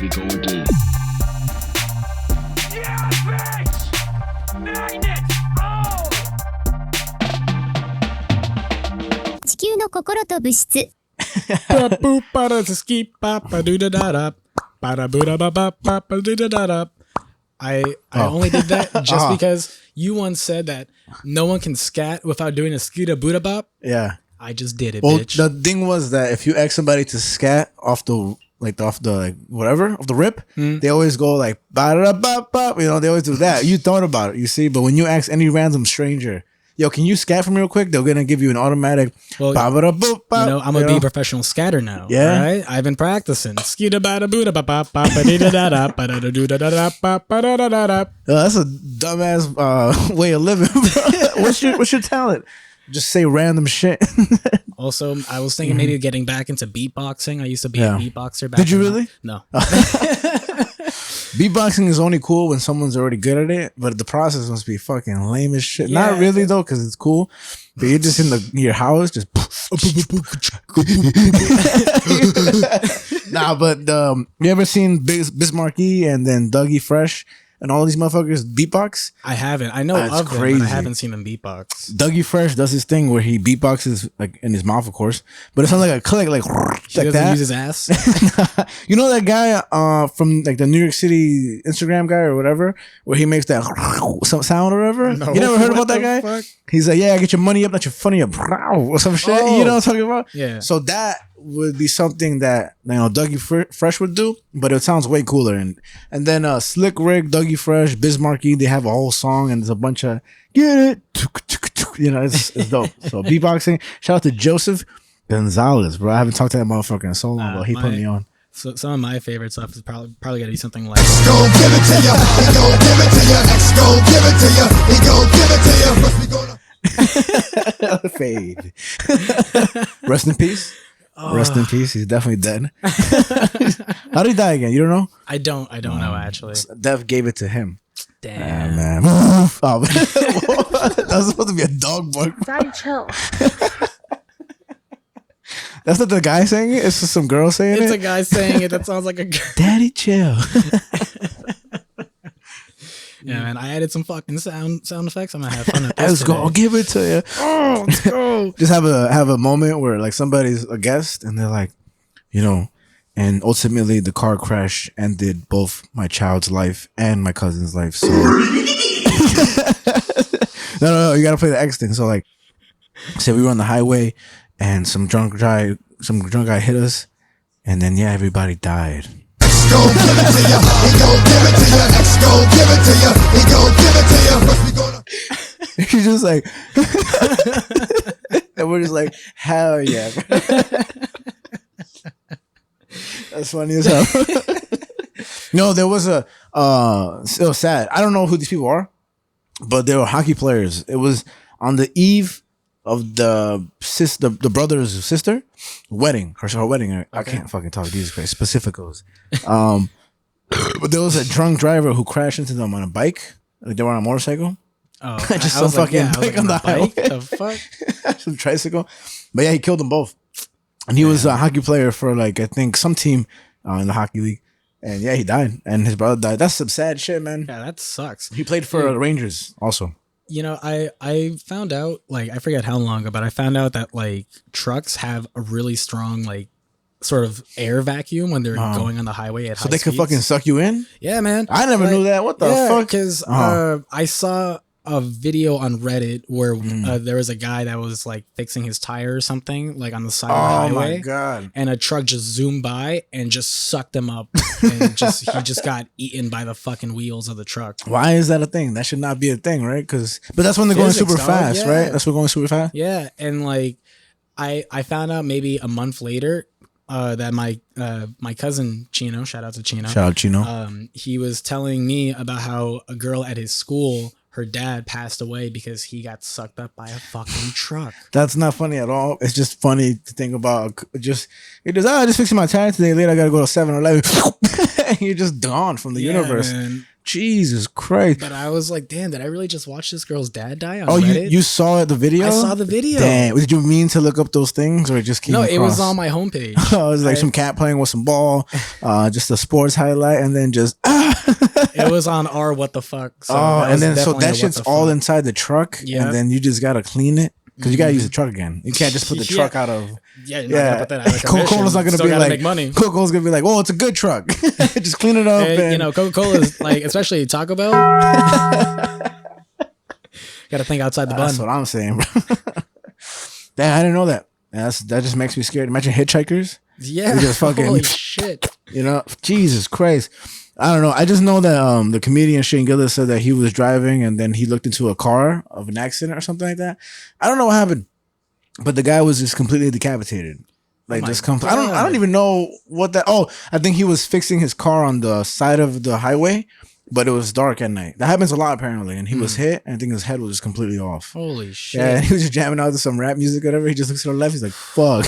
we go again. Yes, bitch! Magnet! Oh! 地球の心と物質 I only did that just because you once said that no one can scat without doing a scooter booda bop. Yeah. I just did it, Well, bitch. the thing was that if you ask somebody to scat off the whatever of the rip, they always go like ba da ba ba. You know, they always do that. You thought about it, you see. But when you ask any random stranger, yo, can you scat for me real quick? They're gonna give you an automatic. Well, ba da ba ba. You know, I'm gonna be a professional scatter now. Yeah. Right? I've been practicing. Scooter bada booda ba ba ba ba da da da ba da da da da da ba ba da da da da. That's a dumbass way of living. Bro. What's your talent? Just say random shit. Also, I was thinking maybe getting back into beatboxing. I used to be a beatboxer back. Did you in really? No. Beatboxing is only cool when someone's already good at it, but the process must be fucking lame as shit. Yeah. Not really though, because it's cool. But you're just in your house, just nah. But you ever seen Bismarcky and then Dougie Fresh and all these motherfuckers beatbox? I haven't. I know That's of them, crazy. but I haven't seen them beatbox. Dougie Fresh does this thing where he beatboxes like in his mouth, of course, but it sounds like a click, like He like doesn't that. use his ass. You know that guy from like the New York City Instagram guy or whatever, where he makes that some sound or whatever. No. You never heard about What that the guy? fuck? He's like, yeah, get your money up, not your funny up, or some shit. Oh. You know what I'm talking about? Yeah. So that would be something that Dougie Fresh would do, but it sounds way cooler. And then Slick Rick, Dougie Fresh, Bismarcky, they have a whole song and there's a bunch of get it, you know, it's dope. So beatboxing. Shout out to Joseph Gonzalez, bro. I haven't talked to that motherfucker in so long, but he put me on. So some of my favorite stuff is probably gonna be something like Go give it to you. He gon' give it to you. X gon' give it to you. He gon' give it to you. First we gonna Fade. Rest in peace. Rest in peace. He's definitely dead. How did he die again? You don't know? I don't know actually. Death gave it to him. Damn. Man. Oh, that was supposed to be a dog bark. Daddy chill That's not the guy saying it. It's just some girl saying It's it. a guy saying it that sounds like a girl. Daddy, chill. Yeah, man. I added some fucking sound effects. I'm gonna have fun with this. Let's go. today. I'll give it to you. Oh, let's go. Just have a moment where like somebody's a guest and they're like, you know, and ultimately the car crash ended both my child's life and my cousin's life. So no, you gotta play the X thing. So like, say we were on the highway and some drunk guy hit us, and then everybody died. X gon' give it to you. He gon' give it to you. X gon' give it to you. He gon' give it to you. First we gonna She's just like, and we're just like, hell yeah. That's funny as hell. No, there was it was sad. I don't know who these people are, but they were hockey players. It was on the eve of the brother's sister wedding, her wedding. I can't fucking talk. Jesus Christ, specificals. But there was a drunk driver who crashed into them on a bike. Like they were on a motorcycle. Oh, Just I some was like, fucking I was bike on the highway. The fuck? Some tricycle. But yeah, he killed them both. And he was a hockey player for like, I think some team in the hockey league. And yeah, he died. And his brother died. That's some sad shit, man. Yeah, that sucks. He played for the Rangers also. You know, I found out, like, I forget how long ago, but I found out that like trucks have a really strong like sort of air vacuum when they're going on the highway at high So they could speeds. fucking suck you in? Yeah, man. I never knew that. What the fuck? Because I saw a video on Reddit where there was a guy that was like fixing his tire or something like on the side of the highway. Oh my God. And a truck just zoomed by and just sucked him up, and he just got eaten by the fucking wheels of the truck. Why is that a thing? That should not be a thing, right? But that's when they're going Physics, super dog, fast, yeah. right? That's when going super fast. Yeah, and like I found out maybe a month later that my cousin Chino, shout out to Chino, he was telling me about how a girl at his school, her dad passed away because he got sucked up by a fucking truck. That's not funny at all. It's just funny to think about. Just fixing my tire today. Later, I gotta go to 7-Eleven. You're just gone from the Yeah, universe. man. Jesus Christ. But I was like, damn, did I really just watch this girl's dad die on Oh, Reddit? you saw the video? I saw the video. Damn. Did you mean to look up those things or it just came No, across? it was on my homepage. Oh, it was like some cat playing with some ball, just a sports highlight, and then just It was on our what the fuck. So oh, and then so definitely a that what shit's the all fuck. inside the truck, Yeah. and then you just gotta clean it because you gotta use the truck again. You can't just put the Yeah. truck out of. Yeah, you're not gonna put that out of Coca-Cola's not gonna Still be gotta like make money. Coca-Cola's gonna be like, oh, it's a good truck. Just clean it up. And, And, you know, Coca-Cola is like, especially Taco Bell. Got to think outside the that's bun. what I'm saying, bro. Damn, I didn't know that. That just makes me scared. Imagine hitchhikers. Yeah, We just fucking- holy shit. You know, Jesus Christ. I don't know. I just know that the comedian Shane Gillis said that he was driving and then he looked into a car of an accident or something like that. I don't know what happened, but the guy was just completely decapitated. Like my just I don't God. even know what that. Oh, I think he was fixing his car on the side of the highway, but it was dark at night. That happens a lot apparently, and he was hit. And I think his head was just completely off. Holy shit. Yeah, and he was just jamming out to some rap music, or whatever. He just looks to the left. He's like, "Fuck."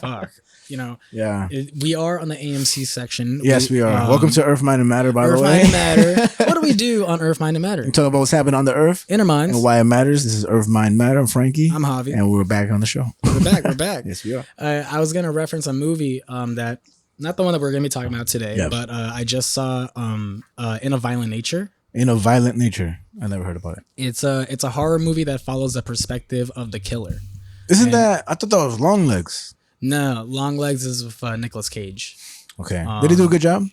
Fuck. You know, Yeah. we are on the A.M.C section. Yes, we are. Welcome to Earth, Mind, and Matter. By Earth, the Mind, way, and Matter. What do we do on Earth, Mind, and Matter? we talk about what's happening on the Earth. Inner Minds. And why it matters. This is Earth, Mind, Matter. I'm Frankie. I'm Javi. And we're back on the show. We're back. We're back. Yes, we are. I was gonna reference a movie that not the one that we're gonna be talking about today, Yeah. but I just saw In a Violent Nature. In a Violent Nature. I never heard about it. It's a horror movie that follows the perspective of the killer. Isn't that? I thought that was Long Legs. No, Long Legs is with Nicolas Cage. Okay. Did he do a good job?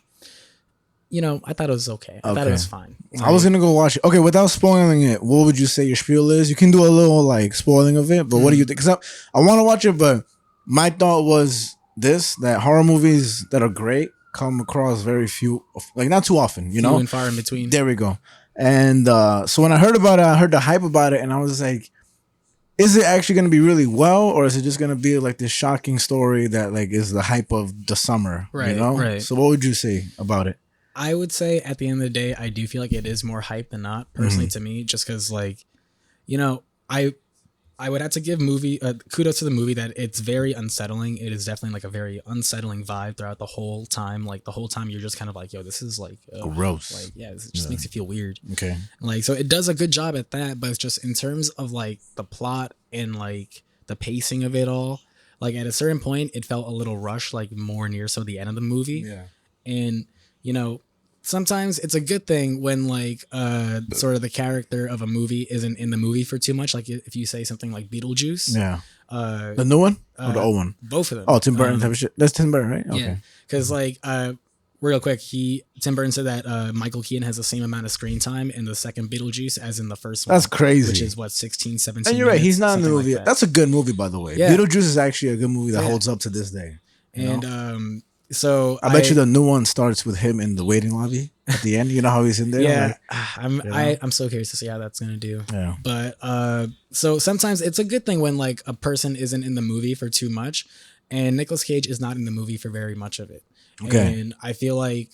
You know, I thought it was okay. I thought Okay. it was fine. I was gonna go watch it. Okay, without spoiling it, what would you say your spiel is? You can do a little like spoiling of it, but what do you think? Because I want to watch it, but my thought was that horror movies that are great come across very few, like not too often. You know, Few and far in between. there we go. And so when I heard about it, I heard the hype about it, and I was like, is it actually going to be really well, or is it just going to be like this shocking story that like is the hype of the summer? Right, You know? right. So what would you say about it? I would say at the end of the day, I do feel like it is more hype than not, personally to me, just because like, you know, I would have to give kudos to the movie that it's very unsettling. It is definitely like a very unsettling vibe throughout the whole time. Like the whole time you're just kind of like, yo, this is like Gross. Like, yeah, this just makes you feel weird. Okay. Like, so it does a good job at that, but it's just in terms of like the plot and like the pacing of it all, like at a certain point, it felt a little rushed, like more near so the end of the movie. Yeah. And, you know, sometimes it's a good thing when like sort of the character of a movie isn't in the movie for too much. Like if you say something like Beetlejuice, Yeah. The new one or the old one? both of them. Oh, Tim Burton type of shit. That's Tim Burton, right? Okay. Yeah, because like real quick, Tim Burton said that Michael Keaton has the same amount of screen time in the second Beetlejuice as in the first one. That's crazy. Which is what 16, 17 And you're right. He's minutes, not in the something like movie. that. That's a good movie, by the way. Yeah. Beetlejuice is actually a good movie that Yeah. holds up to this day. You know? And so I bet you the new one starts with him in the waiting lobby at the end. You know how he's in there? yeah, Like, I'm so curious to see how that's gonna do. yeah. But so sometimes it's a good thing when like a person isn't in the movie for too much, and Nicolas Cage is not in the movie for very much of it. Okay. And I feel like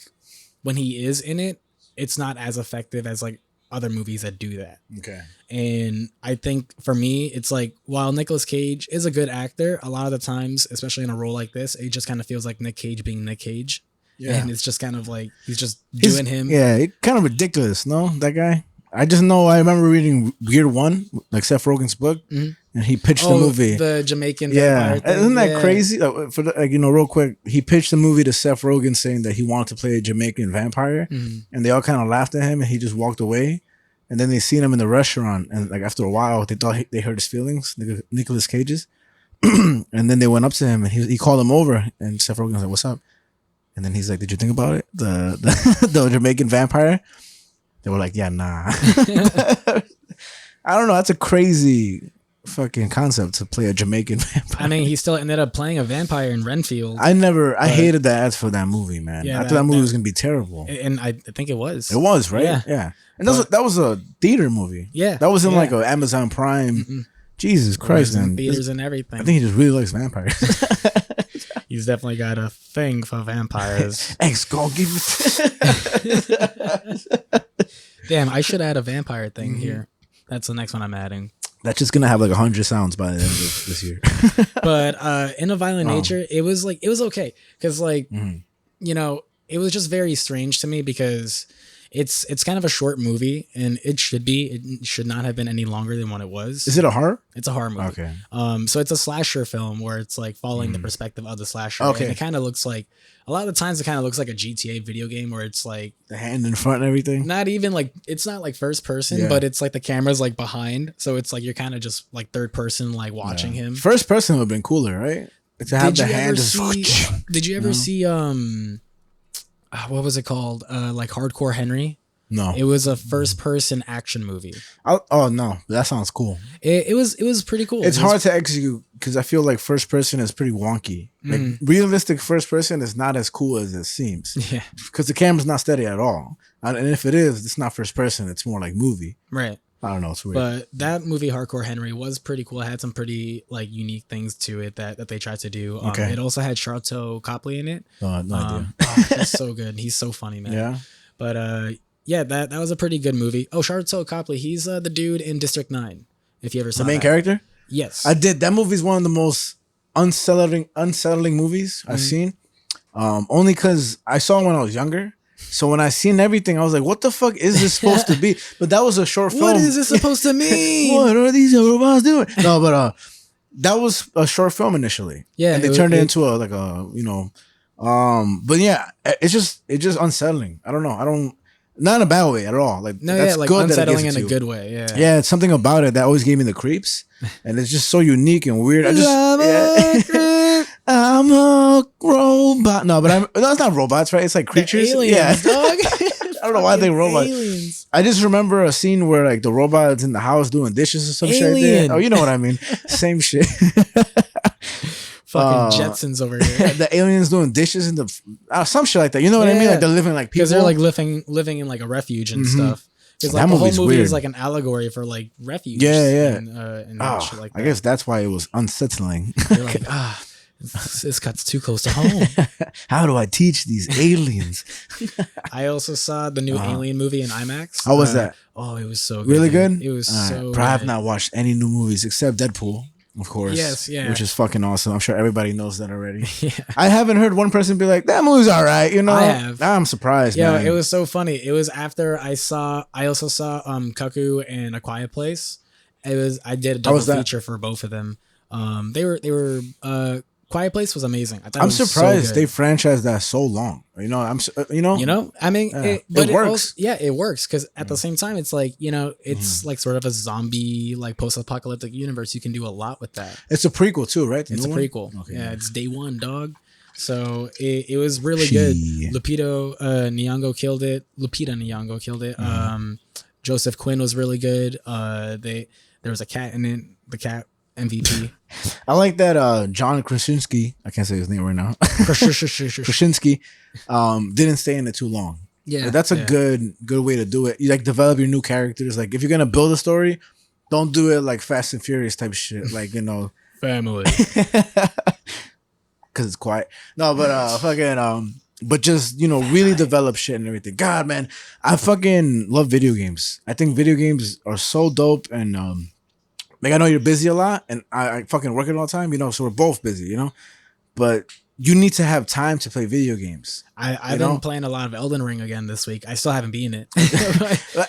when he is in it, it's not as effective as like other movies that do that. Okay. And I think for me, it's like while Nicolas Cage is a good actor, a lot of the times, especially in a role like this, it just kind of feels like Nick Cage being Nick Cage. Yeah. And it's just kind of like he's just doing him. Yeah, it's kind of ridiculous, no? That guy? I just know I remember reading Weird One, like Seth Rogen's book, and he pitched the movie. The Jamaican Yeah, vampire thing. isn't that Yeah. crazy? For the, like, you know, real quick, he pitched the movie to Seth Rogen saying that he wanted to play a Jamaican vampire, and they all kind of laughed at him, and he just walked away. And then they seen him in the restaurant, and like after a while, they thought they hurt his feelings, Nicolas Cage's, and then they went up to him, and he called him over, and Seth Rogen was like, "What's up?" And then he's like, "Did you think about it, the Jamaican vampire?" They were like, "Yeah, nah." I don't know. That's a crazy fucking concept to play a Jamaican vampire. I mean, he still ended up playing a vampire in Renfield. I hated the ads for that movie, man. Yeah, I thought that movie was gonna be terrible. And I think it was. It was, right? Yeah. Yeah. And that was a theater movie. Yeah. That was in Yeah. like an Amazon Prime. Jesus Christ, in man. theaters and everything. I think he just really likes vampires. He's definitely got a thing for vampires. X, go give it. Damn, I should add a vampire thing here. That's the next one I'm adding. That's just gonna have like 100 sounds by the end of this year. But in a violent nature, it was okay because like you know, it was just very strange to me because it's kind of a short movie, and it should not have been any longer than what it was. Is it a horror? It's a horror movie. Okay. So it's a slasher film where it's like following the perspective of the slasher. Okay. And it kind of looks like, a lot of the times it kind of looks like a GTA video game where it's like The hand in front and everything. not even like, it's not like first person, but it's like the camera's like behind. So it's like you're kind of just like third person, like watching him. First person would have been cooler, right? To have the hand just. Did you ever see what was it called? Like Hardcore Henry? No. It was a first person action movie. Oh no, that sounds cool. It was pretty cool. It's hard to execute because I feel like first person is pretty wonky. Like realistic first person is not as cool as it seems. Yeah. Because the camera's not steady at all. And if it is, it's not first person. It's more like movie. Right. I don't know. It's weird. But that movie, Hardcore Henry, was pretty cool. It had some pretty like unique things to it that they tried to do. Okay. It also had Charlton Copley in it. No idea. He's so good. He's so funny, man. Yeah. But yeah, that was a pretty good movie. Oh, Charlton Copley, he's the dude in District 9. If you ever saw The main that. character? Yes. I did. That movie's one of the most unsettling movies I've seen. Only because I saw it when I was younger. So when I seen everything, I was like, what the fuck is this supposed to be? But that was a short film. What is this supposed to mean? What are these robots doing? No, but that was a short film initially. Yeah, and they turned it into but yeah, it's just unsettling. I don't know. Not in a bad way at all. Like No, that's yeah, like good unsettling that it in a good way. Yeah. Yeah, it's something about it that always gave me the creeps, and it's just so unique and weird. I'm a robot. No, but that's not robots, right? It's like creatures. Aliens, dog. I don't know why they robots. Aliens. I just remember a scene where like the robot's in the house doing dishes or some shit. Like Alien. that. Oh, you know what I mean? Same shit. Fucking Jetsons over here. The aliens doing dishes in the some shit like that. You know what I mean? Like they're living like people. Because they're like living in like a refuge and stuff. Because like That the whole movie's movie weird. is like an allegory for like refuge. Yeah. And shit like that. I guess that's why it was unsettling. You're like, this cuts too close to home. How do I teach these aliens? I also saw the new Alien movie in IMAX. How was that? Oh, it was so good. Really dude. good? It was so Bro, I have good. not watched any new movies except Deadpool, of course. Yes, yeah. Which is fucking awesome. I'm sure everybody knows that already. Yeah. I haven't heard one person be like, that movie's all right, you know? I have. I'm surprised, Yeah, man. it was so funny. It was after I also saw Cuckoo and A Quiet Place. I did a double was that? feature for both of them. They were Quiet Place was amazing. I thought it I'm was so surprised good. they franchised that so long. You know, I mean, Yeah. it It works. also, it works because at the same time, it's like, it's like sort of a zombie, like post-apocalyptic universe. You can do a lot with that. It's a prequel too, right? The It's a new one? prequel. Okay. Yeah, it's day one, dog. So it was really good. Shit. Lupita Nyong'o killed it. Joseph Quinn was really good. There was a cat in it. The cat MVP. I like that John Krasinski, I can't say his name right now. Krasinski didn't stay in it too long. Yeah, Like, that's a good way to do it. You like develop your new characters. Like if you're gonna build a story, don't do it like Fast and Furious type shit. Like family. because it's quiet. No, but but just really develop shit and everything. God, man, I fucking love video games. I think video games are so dope. And like I know you're busy a lot, and I fucking work it all the time. So we're both busy. But you need to have time to play video games. I've been playing a lot of Elden Ring again this week. I still haven't beaten it.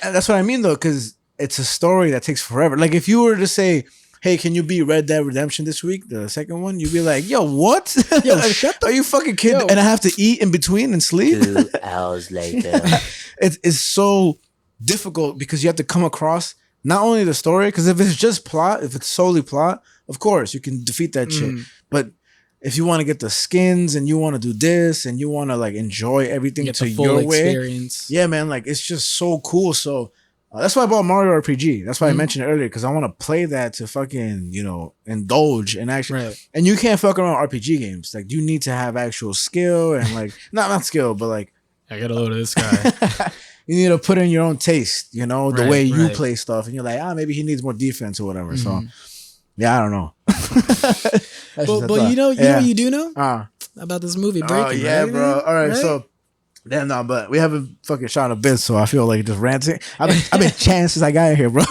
That's what I mean though, because it's a story that takes forever. Like if you were to say, hey, can you beat Red Dead Redemption this week, the second one? You'd be like, yo, what? Yo, shut the... Are you fucking kidding? Yo. And I have to eat in between and sleep? 2 hours later. It's so difficult because you have to come across not only the story, because if it's just plot, if it's solely plot, of course, you can defeat that shit. But if you want to get the skins and you want to do this and you want to like enjoy everything Get to the full your way, experience. yeah, man, like it's just so cool. So that's why I bought Mario RPG. That's why I mentioned it earlier, because I want to play that to fucking, indulge and actually. Right. And you can't fuck around with RPG games. Like you need to have actual skill and like not skill, but like I got a load of this guy. you need to put in your own taste, the Right, way you right. play stuff, and you're like, maybe he needs more defense or whatever. So yeah, I don't know. but you know what you do know about this movie Breaking. Oh yeah, right? bro. All right, Right? so then no, but we haven't fucking shot a bit, so I feel like just ranting. I've been chatting since I got here, bro.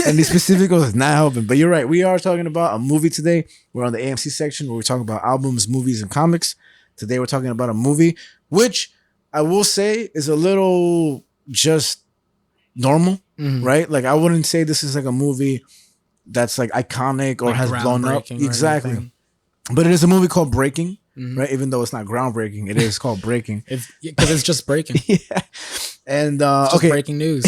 And these specificals is not helping. But you're right. We are talking about a movie today. We're on the A.M.C section where we're talking about albums, movies, and comics. Today we're talking about a movie, which I will say is a little just normal, right? Like I wouldn't say this is like a movie that's like iconic or Like has blown up. groundbreaking or Exactly. anything. But it is a movie called Breaking, right? Even though it's not groundbreaking, it is called Breaking. It's because it's just breaking. Yeah. And It's just okay, breaking news.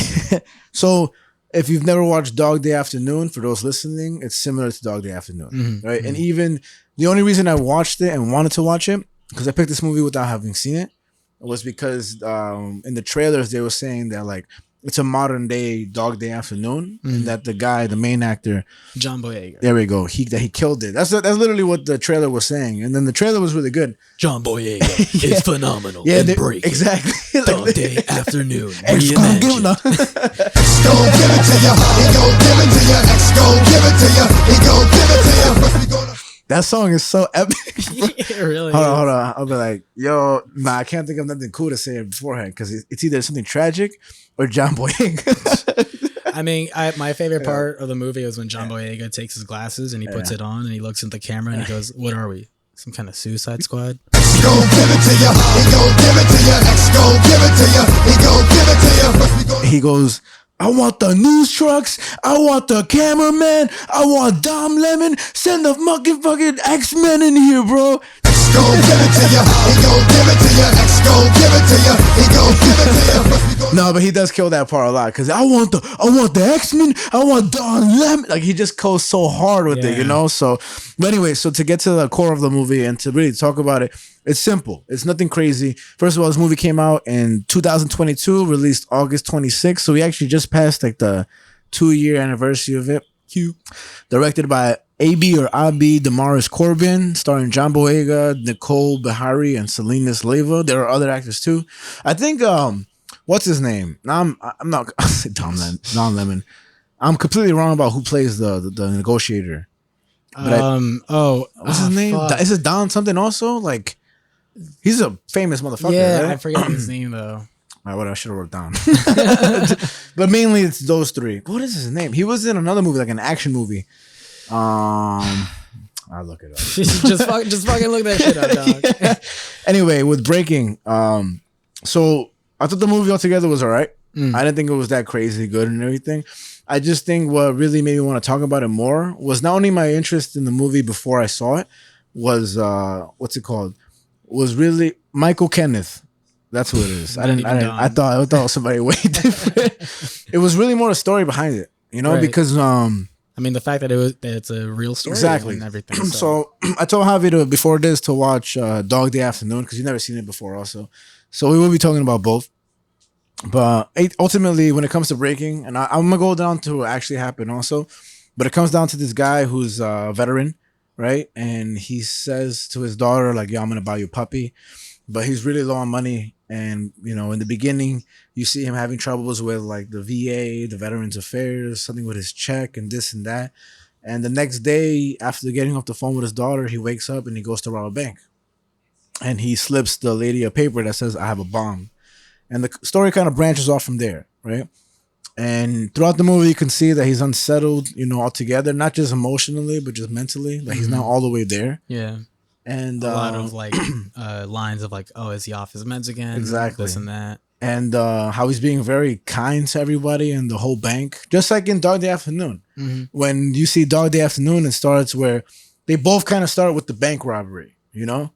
so if you've never watched Dog Day Afternoon, for those listening, it's similar to Dog Day Afternoon, right? And even the only reason I watched it and wanted to watch it, because I picked this movie without having seen it, was because in the trailers they were saying that like it's a modern day Dog Day Afternoon, and that the guy, the main actor, John Boyega. there we go, he killed it. That's literally what the trailer was saying, and then the trailer was really good. John Boyega is phenomenal. Yeah, in breaking. exactly. Dog Day Afternoon. X gon' give it Gon' give it to ya. He gon' give it to ya. X gon' give it to ya. He gon' give it to ya. First we gonna That song is so epic. It really Hold is. on. I'll be like, yo, I can't think of nothing cool to say beforehand because it's either something tragic or John Boyega. I mean, my favorite part of the movie was when John Boyega takes his glasses and he puts it on and he looks at the camera and he goes, "What are we? Some kind of Suicide Squad?" X gon' give it to ya. He gon' give it to ya. X gon' give it to ya. He gon' give it to ya. First we gonna He goes, I want the news trucks. I want the cameraman. I want Dom Lemon. Send the fucking X-Men in here, bro. X gon' give it to ya. He gon' give it to ya. X gon' give it to ya. He gon' give it to ya. First we gonna No, but he does kill that part a lot because I want the X-Men. I want Don Lemon. Like he just goes so hard with it, you Yeah. know. So, but anyway, so to get to the core of the movie and to really talk about it, it's simple. It's nothing crazy. First of all, this movie came out in 2022, released August 26th. So we actually just passed like the 2-year anniversary of it. Directed by A.B. or A.B. Damaris Corbin, starring John Boyega, Nicole Behari, and Salinas Leyva. There are other actors too. I think what's his name? I'm not I said Don Lemon. I'm completely wrong about who plays the negotiator. What's his name? fuck. Is it Don something also? Like he's a famous motherfucker. Yeah, right? I forget his name though. All right, what I should have wrote down. But mainly it's those three. What is his name? He was in another movie, like an action movie. I'll look it up. just fucking look that shit up, dog. Anyway, with Breaking, so I thought the movie altogether was all right. I didn't think it was that crazy good and everything. I just think what really made me want to talk about it more was not only my interest in the movie before I saw it, was what's it called? Was really Michael Kenneth. That's who it is. I thought it was somebody way different. It was really more a story behind it, you know, Right. because I mean, the fact that it's a real story exactly and everything. So I told Javi before this to watch Dog Day Afternoon because you've never seen it before also. So we will be talking about both. But ultimately, when it comes to Breaking, and I'm gonna go down to what actually happened also, but it comes down to this guy who's a veteran, right? And he says to his daughter, like, "Yo, I'm gonna buy you a puppy," but he's really low on money. And you know, in the beginning, you see him having troubles with like the VA, the Veterans Affairs, something with his check and this and that. And the next day, after getting off the phone with his daughter, he wakes up and he goes to rob a bank, and he slips the lady a paper that says, "I have a bomb." And the story kind of branches off from there, right? And throughout the movie, you can see that he's unsettled, you know, altogether, not just emotionally, but just mentally. Like he's not all the way there. yeah, And a lot of like lines of like, "Oh, is he off his meds again?" Exactly. This and that. And how he's being very kind to everybody and the whole bank, just like in Dog Day Afternoon. When you see Dog Day Afternoon, it starts where they both kind of start with the bank robbery, you know.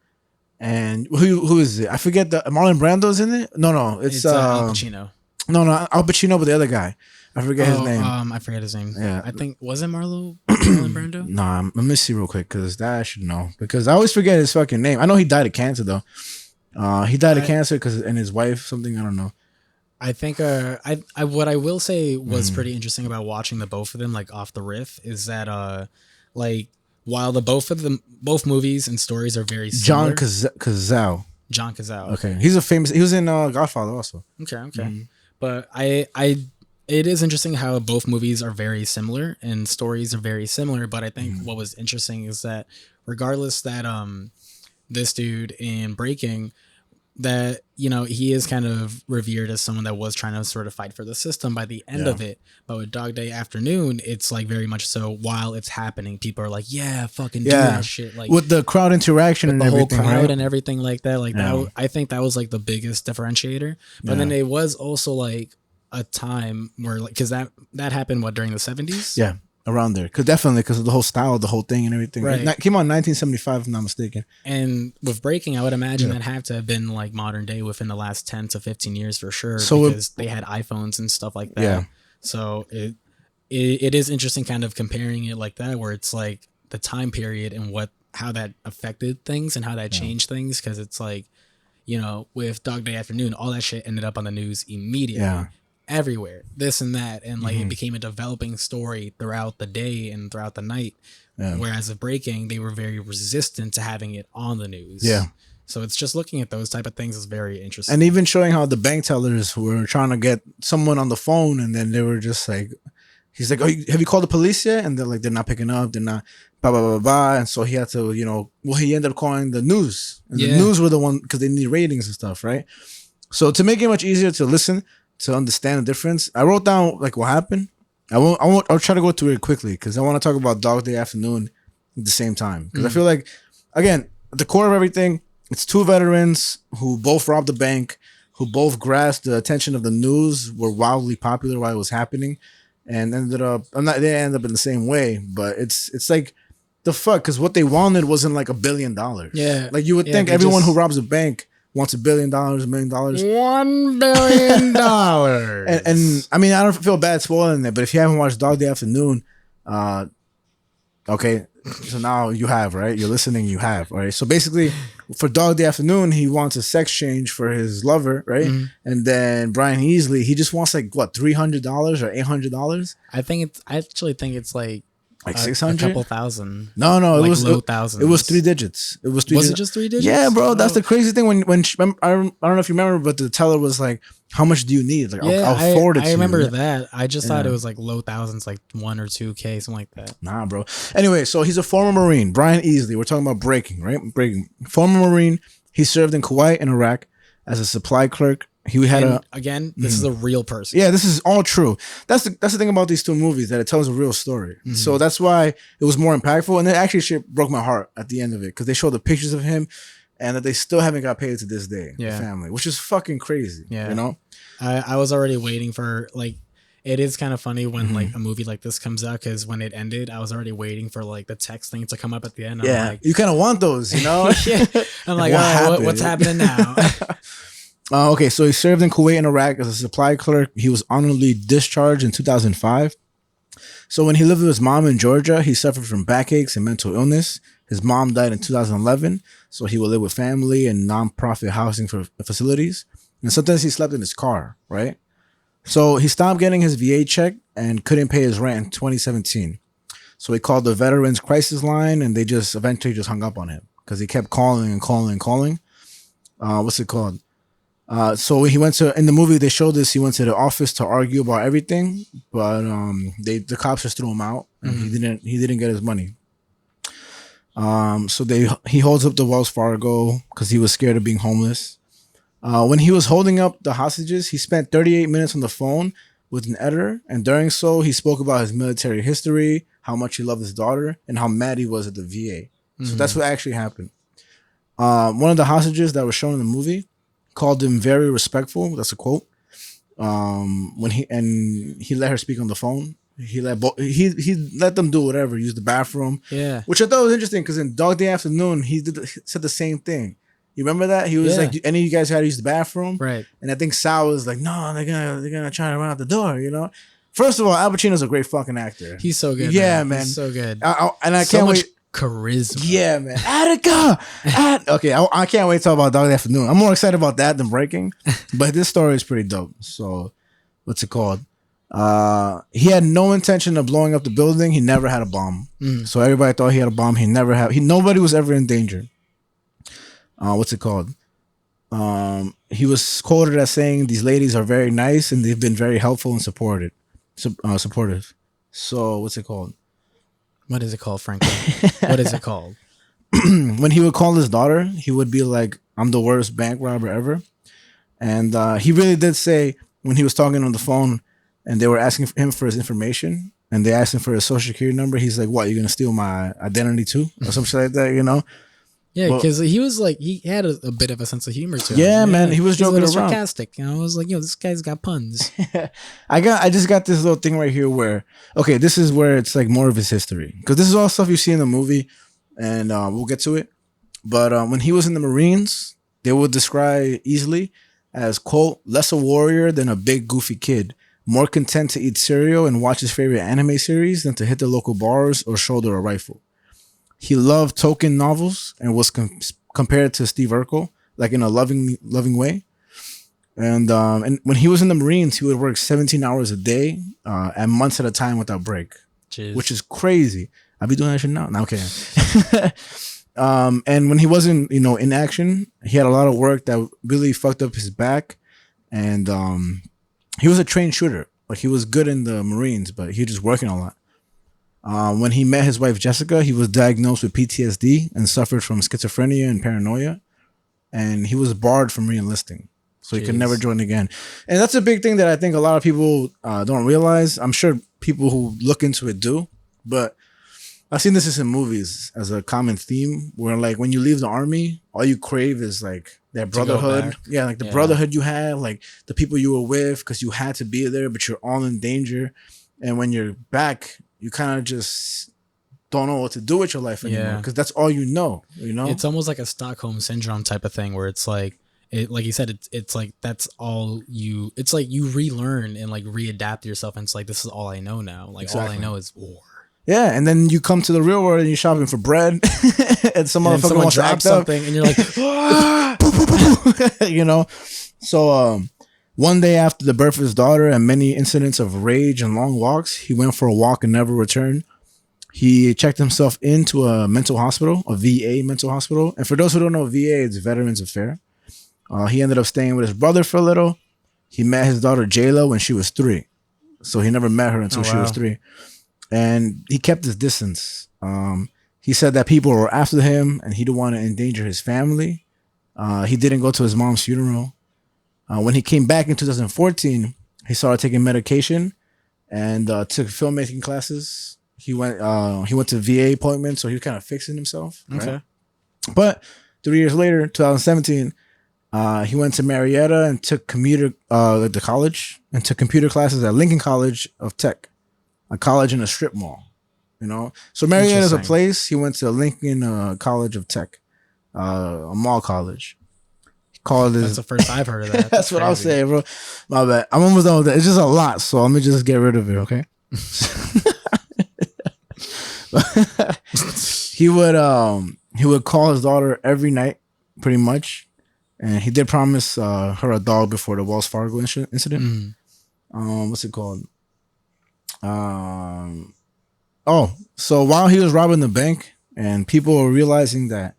And who is it? I forget. Marlon Brando's in it. No, it's Al Pacino. No, Al Pacino, but the other guy. I forget his name. I forget his name. Yeah. I think was it Marlon Brando? Nah, let me see real quick because that I should know because I always forget his fucking name. I know he died of cancer though. He died of cancer and his wife something, I don't know. I think I what I will say was pretty interesting about watching the both of them like off the riff is that like while both movies and stories are very similar. John Cazale. Okay. He was in Godfather also. Okay. But it is interesting how both movies are very similar and stories are very similar. But I think what was interesting is that regardless that this dude in Breaking that, you know, he is kind of revered as someone that was trying to sort of fight for the system by the end of it. But with Dog Day Afternoon, it's like very much so while it's happening, people are like, yeah, fucking do that shit. Like with the crowd interaction and the whole everything, crowd right? and everything like that. Like that, I think that was like the biggest differentiator. But then it was also like a time where, like, because that happened during the 70s. Yeah, around there. Because of the whole style, the whole thing and everything. Right. It came out in 1975, if I'm not mistaken. And with breaking, I would imagine that have to have been like modern day within the last 10 to 15 years for sure. So because they had iPhones and stuff like that. Yeah. So it is interesting kind of comparing it like that, where it's like the time period and how that affected things and how that changed things. Because it's like, you know, with Dog Day Afternoon, all that shit ended up on the news immediately. Yeah. Everywhere, this and that, and like it became a developing story throughout the day and throughout the night. Whereas of breaking, they were very resistant to having it on the news. Yeah. So it's just looking at those type of things is very interesting. And even showing how the bank tellers were trying to get someone on the phone, and then they were just like, he's like, "Oh, have you called the police yet?" And they're like, "They're not picking up. They're not." Blah blah blah blah. And so he had to, you know, he ended up calling the news. And the news were the one because they need ratings and stuff, right? So to make it much easier to listen, to understand the difference, I wrote down like what happened. I'll try to go through it quickly because I want to talk about Dog Day Afternoon at the same time. Because I feel like, again, at the core of everything, it's two veterans who both robbed the bank, who both grasped the attention of the news, were wildly popular while it was happening, and ended up, they ended up in the same way, but it's like, the fuck, because what they wanted wasn't like $1 billion. Yeah. Like you would think everyone who robs a bank wants $1 billion, $1 million. $1 billion. and I mean, I don't feel bad spoiling it, but if you haven't watched Dog Day Afternoon, okay, so now you have, right? You're listening, you have, right? So basically, for Dog Day Afternoon, he wants a sex change for his lover, right? And then Brian Easley, he just wants like what, $300 or $800? I actually think it's like 600, a couple thousand. No, like it was low thousands. It was 3 digits. It was 3 Was digits. it just 3 digits? Yeah, bro. That's the crazy thing. When I don't know if you remember, but the teller was like, "How much do you need?" Like, I'll forward it to you. I remember that. I just thought it was like low thousands, like 1 or 2K, something like that. Nah, bro. Anyway, so he's a former Marine, Brian Easley. We're talking about breaking, right? Breaking. Former Marine. He served in Kuwait and Iraq as a supply clerk. He had this is a real person. Yeah, this is all true. That's the thing about these two movies, that it tells a real story. So that's why it was more impactful. And it actually shit broke my heart at the end of it, because they showed the pictures of him and that they still haven't got paid to this day. The family, which is fucking crazy. Yeah, you know. I was already waiting for, like, it is kind of funny when like a movie like this comes out, because when it ended, I was already waiting for like the text thing to come up at the end. Yeah, I'm like, you kind of want those, you know. I'm like, what's happening now? Okay, so he served in Kuwait and Iraq as a supply clerk. He was honorably discharged in 2005. So when he lived with his mom in Georgia, he suffered from backaches and mental illness. His mom died in 2011, so he would live with family and nonprofit housing for facilities. And sometimes he slept in his car, right? So he stopped getting his VA check and couldn't pay his rent in 2017. So he called the Veterans Crisis Line, and they just eventually just hung up on him because he kept calling and calling and calling. What's it called? So he went to, in the movie they showed this, he went to the office to argue about everything, but the cops just threw him out, and he didn't get his money. So he holds up the Wells Fargo because he was scared of being homeless. When he was holding up the hostages, he spent 38 minutes on the phone with an editor, and during so he spoke about his military history, how much he loved his daughter, and how mad he was at the VA. So that's what actually happened. One of the hostages that was shown in the movie called him very respectful. That's a quote. When he let her speak on the phone. He let them do whatever, use the bathroom. Yeah, which I thought was interesting because in Dog Day Afternoon he said the same thing. You remember that? He was like, "Any of you guys had to use the bathroom?" Right. And I think Sal was like, "No, they're gonna try to run out the door." You know. First of all, Al Pacino's a great fucking actor. He's so good. Yeah, man. He's so good. And I can't wait. Charisma. Yeah, man. Attica. Okay, I can't wait to talk about Dog Day Afternoon. I'm more excited about that than Breaking, but this story is pretty dope. So, what's it called? He had no intention of blowing up the building. He never had a bomb. So everybody thought he had a bomb. He never had. Nobody was ever in danger. What's it called? He was quoted as saying, "These ladies are very nice and they've been very helpful and supportive." So, what's it called? What is it called, Franklin? What is it called? When he would call his daughter, he would be like, I'm the worst bank robber ever. And he really did say when he was talking on the phone and they were asking him for his information and they asked him for his social security number, he's like, what, you're going to steal my identity too? Or something like that, you know? Yeah, because he was like, he had a bit of a sense of humor to him. Yeah, man, he was joking around. Sarcastic, you know. I was like, this guy's got puns. I just got this little thing right here where, okay, this is where it's like more of his history, because this is all stuff you see in the movie, and we'll get to it. But when he was in the Marines, they would describe easily as, quote, less a warrior than a big goofy kid, more content to eat cereal and watch his favorite anime series than to hit the local bars or shoulder a rifle. He loved Tolkien novels and was compared to Steve Urkel, like in a loving way. And when he was in the Marines, he would work 17 hours a day and months at a time without break, which is crazy. I'll be doing that shit now. No, okay. And when he wasn't, in action, he had a lot of work that really fucked up his back. And he was a trained shooter. Like, he was good in the Marines, but he was just working a lot. When he met his wife, Jessica, he was diagnosed with PTSD and suffered from schizophrenia and paranoia. And he was barred from re-enlisting. So he could never join again. And that's a big thing that I think a lot of people don't realize. I'm sure people who look into it do. But I've seen this in movies as a common theme where, like, when you leave the army, all you crave is, like, that brotherhood. Yeah, like the brotherhood you had, like the people you were with because you had to be there, but you're all in danger. And when you're back, you kind of just don't know what to do with your life anymore because that's all you know. It's almost like a Stockholm syndrome type of thing where it's like, like you said, it's like that's all you. It's like you relearn and like readapt yourself, and it's like this is all I know now. Like all I know is war. Yeah, and then you come to the real world and you're shopping for bread, and someone wants to act something, and you're like, So one day after the birth of his daughter and many incidents of rage and long walks, he went for a walk and never returned. He checked himself into a mental hospital, a VA mental hospital. And for those who don't know, VA is Veterans Affairs. He ended up staying with his brother for a little. He met his daughter, Jayla, when she was 3. So he never met her until she was 3. And he kept his distance. He said that people were after him and he didn't want to endanger his family. He didn't go to his mom's funeral. When he came back in 2014, he started taking medication and took filmmaking classes. He went to VA appointments, so he was kind of fixing himself. Okay. Right? But 3 years later, 2017, he went to Marietta and took the college and took computer classes at Lincoln College of Tech, a college in a strip mall. So Marietta is a place. He went to Lincoln College of Tech, a mall college. That's the first I've heard of that. That's what I'll say, bro. My bad. I'm almost done with that. It's just a lot, so let me just get rid of it, okay? He would call his daughter every night, pretty much, and he did promise her a dog before the Wells Fargo incident. What's it called? So while he was robbing the bank, and people were realizing that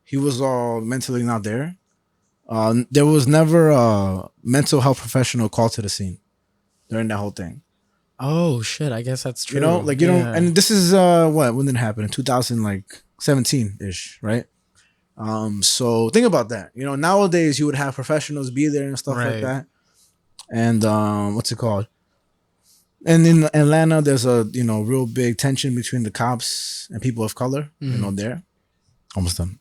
he was all mentally not there. There was never a mental health professional called to the scene during that whole thing. Oh shit! I guess that's true. And this is when did it happen? In 2017 ish, right? So think about that. Nowadays you would have professionals be there and stuff like that. And what's it called? And in Atlanta, there's a real big tension between the cops and people of color. There. Almost done.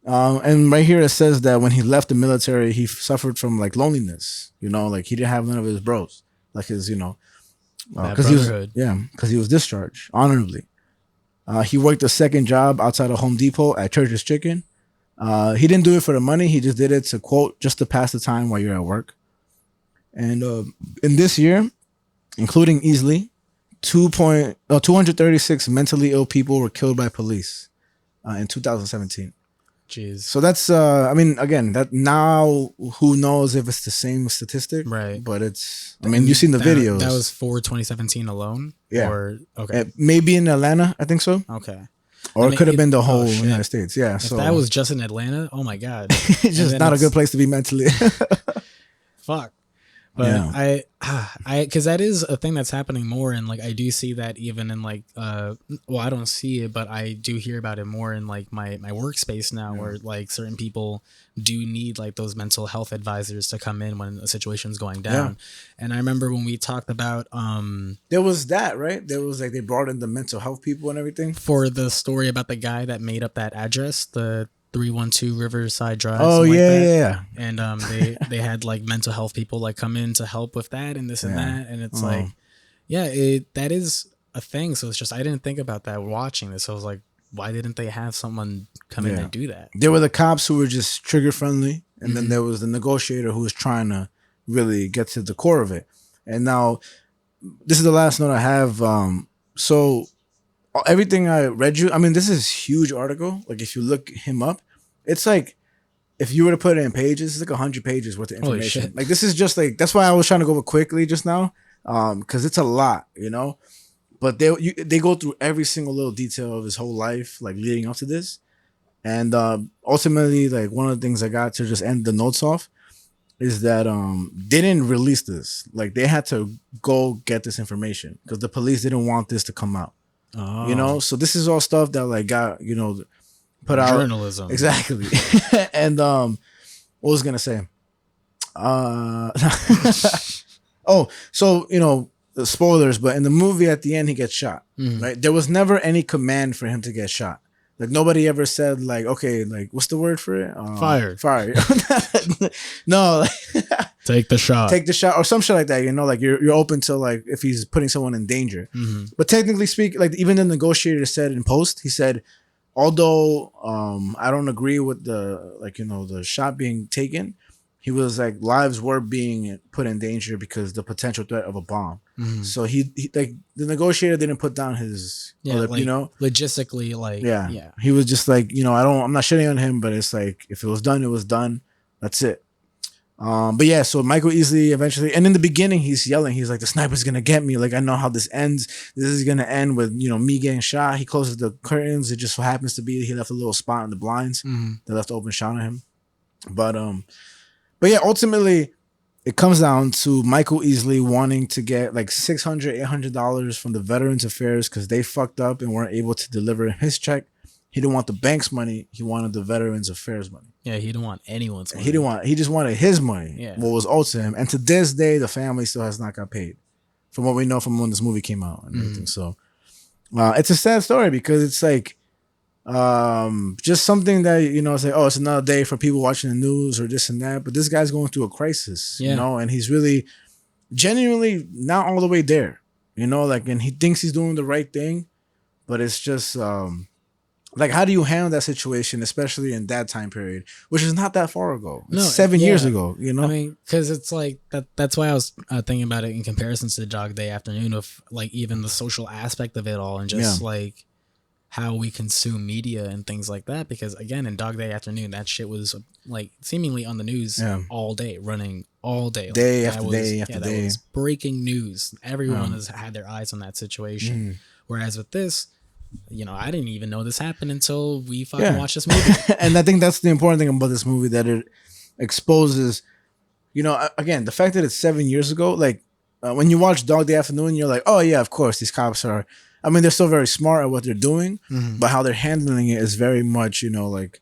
And right here it says that when he left the military, he suffered from like loneliness. Like he didn't have none of his bros, like his, because he was discharged honorably. He worked a second job outside of Home Depot at Church's Chicken. He didn't do it for the money. He just did it to, quote, just to pass the time while you're at work. And in this year, including easily, 236 mentally ill people were killed by police in 2017. Jeez. So that's, again, that now who knows if it's the same statistic, right? But it's, you've seen the videos. That was for 2017 alone? Yeah. Okay. Maybe in Atlanta, I think so. Okay. Or it could have been the whole United States. Yeah. If that was just in Atlanta, oh my God. It's just not a good place to be mentally. Fuck. But because that is a thing that's happening more, and like I do see that even in like well, I don't see it, but I do hear about it more in like my workspace now, where like certain people do need like those mental health advisors to come in when a situation's going down. And I remember when we talked about there was that, right? There was like they brought in the mental health people and everything for the story about the guy that made up that address, the 312 Riverside Drive. Oh yeah. And they had like mental health people like come in to help with that and this and that, and it's like, that is a thing. So it's just I didn't think about that watching this. I was like, why didn't they have someone come in and do that? There were the cops who were just trigger friendly, and then there was the negotiator who was trying to really get to the core of it. And now, this is the last note I have. So everything I read you, I mean, this is a huge article. Like if you look him up, it's like if you were to put it in pages, it's like 100 pages worth of information. Like this is just like, that's why I was trying to go over quickly just now, because it's a lot, you know. But they go through every single little detail of his whole life, like leading up to this. And ultimately, like one of the things I got to just end the notes off is that they didn't release this. Like they had to go get this information because the police didn't want this to come out. Oh. You know, so this is all stuff that like got, you know, put out. Journalism. Exactly. And what was I gonna say? Oh, so you know, the spoilers, but in the movie at the end he gets shot. Right? There was never any command for him to get shot. Like nobody ever said like, okay, like what's the word for it? Fire. No, like take the shot or some shit like that. You know, like you're open to like if he's putting someone in danger. But technically speaking, like even the negotiator said in post, he said, although I don't agree with the like you know the shot being taken, he was like lives were being put in danger because the potential threat of a bomb. So he like the negotiator didn't put down his like, you know, logistically like he was just like, you know, I'm not shitting on him, but it's like if it was done, it was done. That's it. But yeah, so Michael Easley eventually, and in the beginning he's yelling, he's like, the sniper's gonna get me, like I know how this ends. This is gonna end with, you know, me getting shot. He closes the curtains. It just so happens to be he left a little spot in the blinds that left open shot on him. But yeah, ultimately it comes down to Michael Easley wanting to get like $600, $800 from the Veterans Affairs because they fucked up and weren't able to deliver his check. He didn't want the bank's money. He wanted the Veterans Affairs money. Yeah, he didn't want anyone's money. He just wanted his money. Yeah. What was owed to him. And to this day, the family still has not got paid. From what we know from when this movie came out and everything. So it's a sad story because it's like just something that, you know, it's like, oh, it's another day for people watching the news or this and that. But this guy's going through a crisis, you know, and he's really genuinely not all the way there, you know, like, and he thinks he's doing the right thing, but it's just like, how do you handle that situation, especially in that time period, which is not that far ago? It's 7 years ago, you know? I mean, because it's like that's why I was thinking about it in comparison to Dog Day Afternoon, of like even the social aspect of it all and just like how we consume media and things like that. Because again, in Dog Day Afternoon, that shit was like seemingly on the news all day, running all day. Day like, after day after day. That was breaking news. Everyone has had their eyes on that situation. Whereas with this, you know, I didn't even know this happened until we fucking watched this movie. And I think that's the important thing about this movie, that it exposes, you know, again, the fact that it's 7 years ago, like when you watch Dog Day Afternoon, you're like, oh yeah, of course, these cops are, I mean, they're still very smart at what they're doing, but how they're handling it is very much, you know, like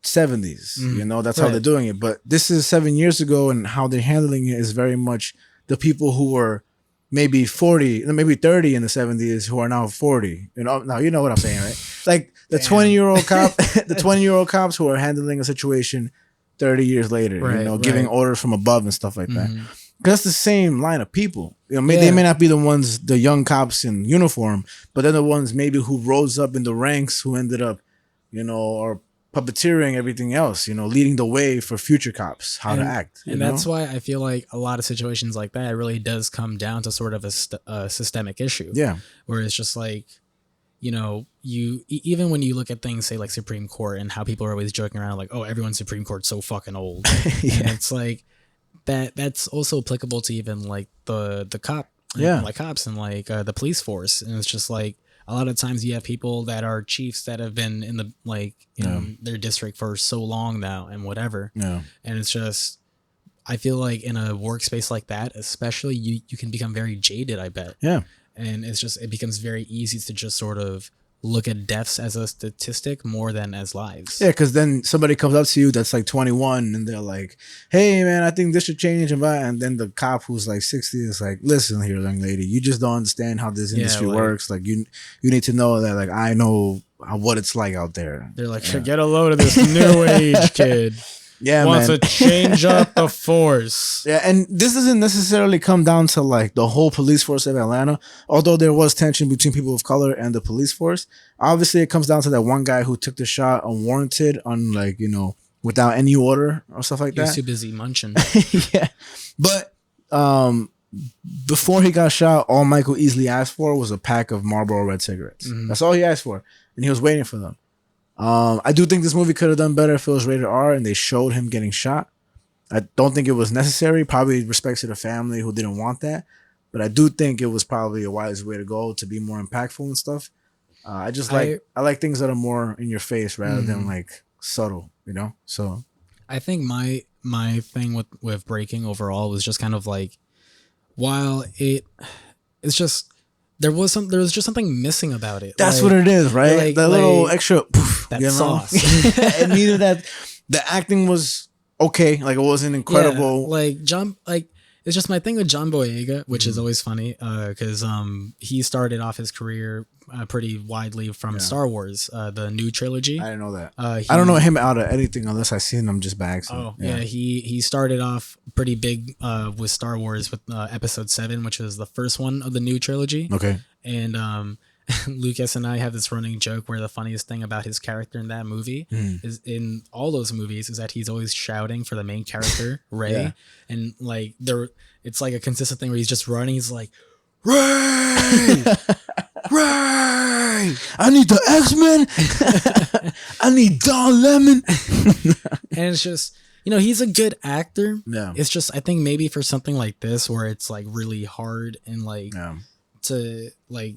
70s, you know, that's how they're doing it. But this is 7 years ago, and how they're handling it is very much the people who were maybe 40, maybe 30 in the 70s who are now 40. You know, now you know what I'm saying, right? Like the 20-year-old cop, the 20-year-old cops who are handling a situation 30 years later, you know, giving orders from above and stuff like that. Because that's the same line of people. You know, they may not be the ones, the young cops in uniform, but they're the ones maybe who rose up in the ranks, who ended up, you know, or puppeteering everything else, you know, leading the way for future cops, how to act. And that's why I feel like a lot of situations like that, it really does come down to sort of a systemic issue. Yeah. Where it's just like, you know, you even when you look at things, say like Supreme Court, and how people are always joking around like, oh, everyone's Supreme Court's so fucking old. And it's like, that's also applicable to even like the cop, like cops and like the police force. And it's just like, a lot of times you have people that are chiefs that have been in the like in their district for so long now and whatever. And it's just, I feel like in a workspace like that, especially, you can become very jaded, I bet. Yeah. And it becomes very easy to just sort of look at deaths as a statistic more than as lives. Yeah, because then somebody comes up to you that's like 21 and they're like, hey, man, I think this should change. And then the cop who's like 60 is like, listen here, young lady, you just don't understand how this industry works. Like, you need to know that, like, I know what it's like out there. They're like, get a load of this new age kid. Yeah, wants man. to change up the force. Yeah, and this doesn't necessarily come down to like the whole police force of Atlanta, although there was tension between people of color and the police force. Obviously, it comes down to that one guy who took the shot unwarranted, without any order or stuff like He was that. too busy munching. Yeah, but before he got shot, all Michael Easley asked for was a pack of Marlboro Red cigarettes. Mm-hmm. That's all he asked for, and he was waiting for them. I do think this movie could have done better if it was rated R and they showed him getting shot. I don't think it was necessary, probably respect to the family who didn't want that. But I do think it was probably a wise way to go to be more impactful and stuff. I like things that are more in your face rather than like subtle, So I think my thing with Breaking overall was just kind of like, while it's just there was just something missing about it. That's what it is, right? Like, the little extra poof, that sauce. And neither that the acting was okay, like it wasn't incredible. Yeah, it's just my thing with John Boyega, which is always funny because he started off his career pretty widely from Star Wars, the new trilogy. I didn't know that. I don't know him out of anything unless I seen him just by accident. Oh yeah, he started off pretty big with Star Wars with Episode 7, which was the first one of the new trilogy. Okay, and Lucas and I have this running joke where the funniest thing about his character in that movie is in all those movies is that he's always shouting for the main character, Ray. And like it's like a consistent thing where he's just running. He's like, Ray, Ray, I need the X-Men. I need Don Lemon. And it's just, he's a good actor. Yeah. It's just, I think maybe for something like this where it's like really hard and like to like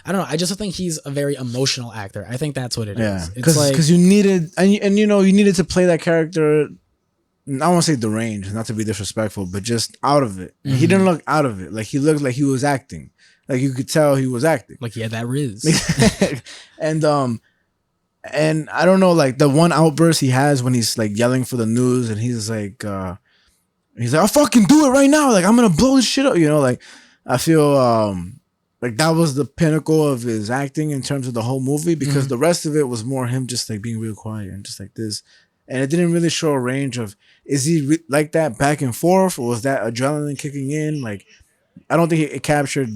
I don't know. I just think he's a very emotional actor. I think that's what it is. It's because you needed you needed to play that character. I don't want to say deranged, not to be disrespectful, but just out of it. He didn't look out of it. Like he looked like he was acting. Like you could tell he was acting. Like that riz. And I don't know, like the one outburst he has when he's like yelling for the news, and he's like, I'll fucking do it right now. Like I'm gonna blow this shit up. Like I feel like that was the pinnacle of his acting in terms of the whole movie, because the rest of it was more him just like being real quiet and just like this. And it didn't really show a range of, is he like that back and forth, or was that adrenaline kicking in? Like, I don't think it captured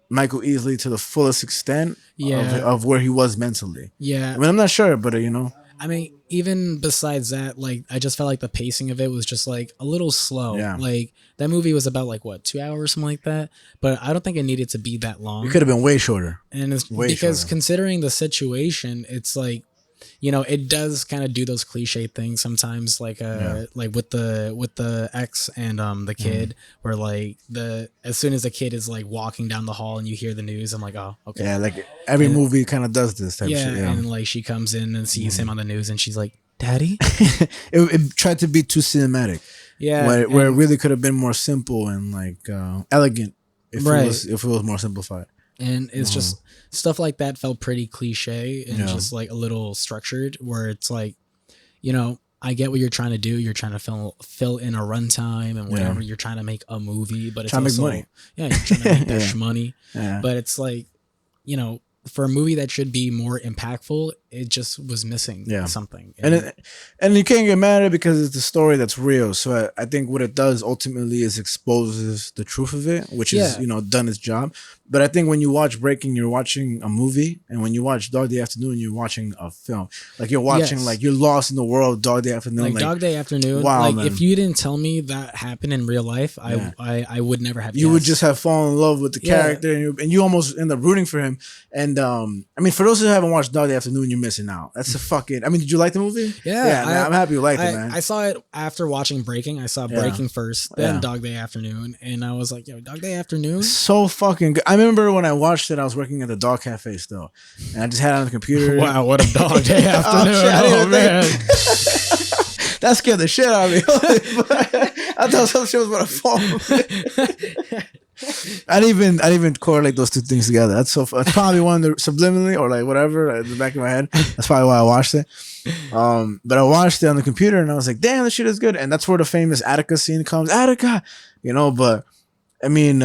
Michael Easley to the fullest extent of where he was mentally. Yeah. I mean, I'm not sure, but I mean, even besides that, like, I just felt like the pacing of it was just like a little slow. Yeah. Like that movie was about like 2 hours, something like that. But I don't think it needed to be that long. It could have been way shorter. And it's because considering the situation, it's like, it does kind of do those cliche things sometimes, like like with the ex and the kid, where like as soon as the kid is like walking down the hall and you hear the news, I'm like, oh, okay. Yeah, like every movie kind of does this type of shit. Yeah, and like she comes in and sees him on the news and she's like, Daddy? it tried to be too cinematic. Yeah. Where it really could have been more simple and like elegant if it was more simplified. And it's just stuff like that felt pretty cliche and just like a little structured, where it's like, I get what you're trying to do. You're trying to fill in a runtime and whatever. You're trying to make a movie, but it's trying also, to make money. Yeah, you're trying to make that shmoney. Yeah. But it's like, for a movie that should be more impactful, it just was missing something. And you can't get mad at it because it's a story that's real. So I think what it does ultimately is exposes the truth of it, which is, done its job. But I think when you watch Breaking, you're watching a movie. And when you watch Dog Day Afternoon, you're watching a film. Like you're watching, like you're lost in the world of Dog Day Afternoon. Like Dog Day Afternoon. Wow, like man. If you didn't tell me that happened in real life, I would never have guessed. You would just have fallen in love with the character, and you almost end up rooting for him. And I mean, for those who haven't watched Dog Day Afternoon, you're missing out. That's a fucking. I mean, did you like the movie? Yeah, I'm happy you liked it, man. I saw it after watching Breaking. I saw Breaking first, then Dog Day Afternoon, and I was like, "Yo, Dog Day Afternoon, so fucking good." I remember when I watched it, I was working at the dog cafe still, and I just had it on the computer. Wow, what a Dog Day Afternoon! Oh man. That scared the shit out of me. I thought some shit was about to fall. I didn't even correlate those two things together. That's probably one of the subliminally or like whatever in the back of my head. That's probably why I watched it. But I watched it on the computer and I was like, damn, this shit is good. And that's where the famous Attica scene comes. Attica, but I mean,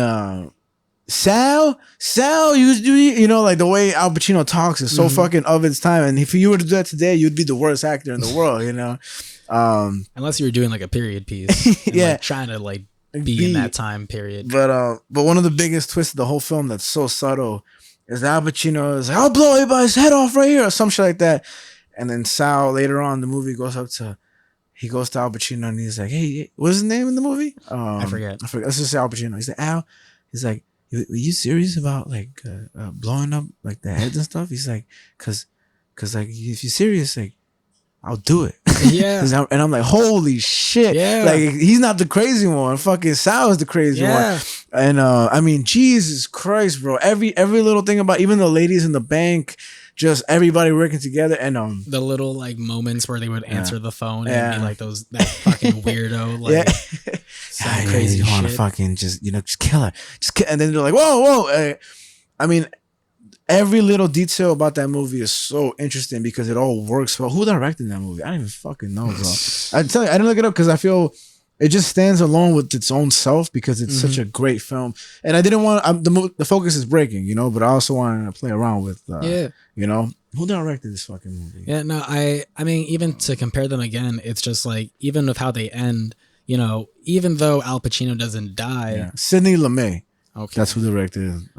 Sal, like the way Al Pacino talks is so fucking of its time. And if you were to do that today, you'd be the worst actor in the world, Unless you were doing like a period piece. And, like, trying to like be in that time period. But one of the biggest twists of the whole film that's so subtle is that Al Pacino is like, I'll blow everybody's head off right here or some shit like that. And then Sal later on in the movie goes to Al Pacino and he's like, hey, what's his name in the movie? I forget. Let's just say Al Pacino. He's like, Al. He's like, were you serious about like blowing up like the heads and stuff? He's like, cause like if you're serious, like I'll do it. Yeah. And I'm like, holy shit. Yeah. Like he's not the crazy one. Fucking Sal is the crazy one. And I mean, Jesus Christ, bro. Every little thing about even the ladies in the bank, just everybody working together and the little like moments where they would answer the phone and be like that fucking weirdo like crazy you want to fucking just kill her. And then they're like, whoa. I mean, every little detail about that movie is so interesting because it all works well. Who directed that movie? I don't even fucking know, bro. I tell you, I didn't look it up because I feel it just stands alone with its own self because it's such a great film. And I didn't want the focus is breaking, but I also wanted to play around with, who directed this fucking movie? Yeah, no, I mean, even to compare them again, it's just like even with how they end, even though Al Pacino doesn't die, Sidney Lumet. Okay, that's who directed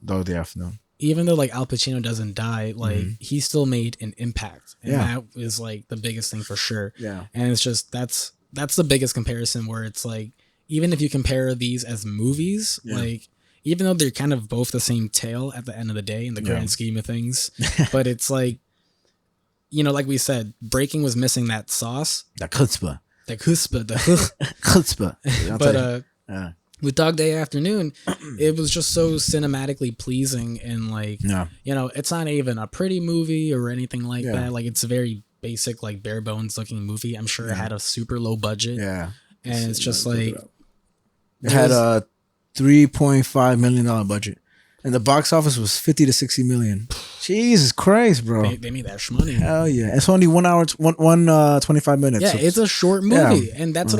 Dog Day Afternoon. Even though like Al Pacino doesn't die, like he still made an impact, and that is like the biggest thing for sure. Yeah, and it's just that's the biggest comparison where it's like even if you compare these as movies, like even though they're kind of both the same tale at the end of the day in the grand scheme of things, but it's like like we said, Breaking was missing that sauce, the chutzpah, the chutzpah. But with Dog Day Afternoon, it was just so cinematically pleasing and like it's not even a pretty movie or anything like that. Like it's a very basic, like bare bones looking movie. I'm sure it had a super low budget. Yeah. And it's just like it had a $3.5 million budget. And the box office was 50 to 60 million. Jesus Christ, bro. They made that shmoney. Hell yeah. It's only 1 hour, 25 minutes. Yeah, so it's a short movie. Yeah. And that's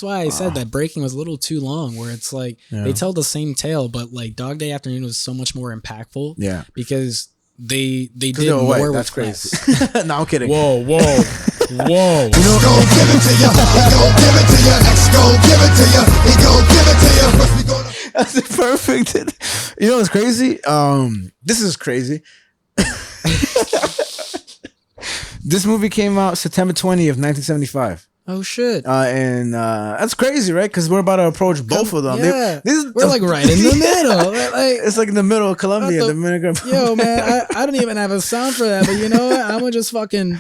why I said that Breaking was a little too long, where it's like they tell the same tale, but like Dog Day Afternoon was so much more impactful. Yeah. Because they did more. That's crazy. No, I'm kidding. Whoa. Go give it to you. He go give it to you. X go give it to you. He go give it to you. First we gonna. That's perfect. You know what's crazy? This is crazy. This movie came out September 20th, 1975. Oh shit! And that's crazy, right? Because we're about to approach both of them. Yeah, we're like right in the middle. It's like in the middle of Colombia, Dominican. Yo, man, I don't even have a sound for that, but you know what? I'm gonna just fucking.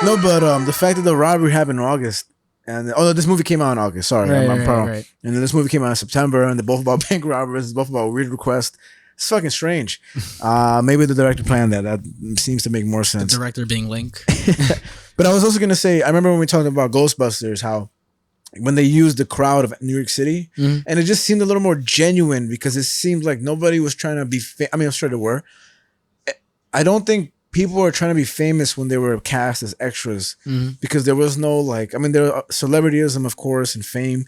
No, but the fact that the robbery happened in August, and this movie came out in August. Sorry, I'm proud. Right. And then this movie came out in September, and they're both about bank robberies. It's both about weird requests. It's fucking strange. Maybe the director planned that. That seems to make more sense. The director being Link. But I was also gonna say, I remember when we talked about Ghostbusters, how when they used the crowd of New York City, and it just seemed a little more genuine because it seemed like nobody was trying to be. I mean, I'm sure there were. I don't think people were trying to be famous when they were cast as extras because there was no there were celebrityism, of course, and fame,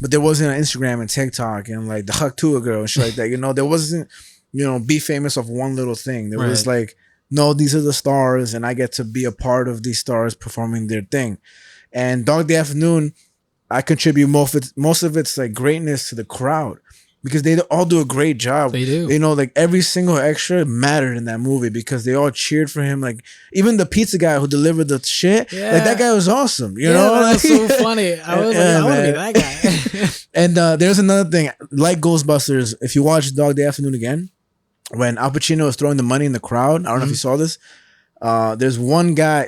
but there wasn't an Instagram and TikTok and like the Haktua girl and shit like that. There wasn't, be famous of one little thing. There was like, no, these are the stars and I get to be a part of these stars performing their thing. And Dog Day Afternoon, I contribute most of its like greatness to the crowd. Because they all do a great job. They do. Like every single extra mattered in that movie because they all cheered for him. Like even the pizza guy who delivered the shit, like that guy was awesome. You know, that was so funny. I was like, I want to be that guy. And there's another thing, like Ghostbusters. If you watch Dog Day Afternoon again, when Al Pacino is throwing the money in the crowd, I don't know if you saw this. There's one guy,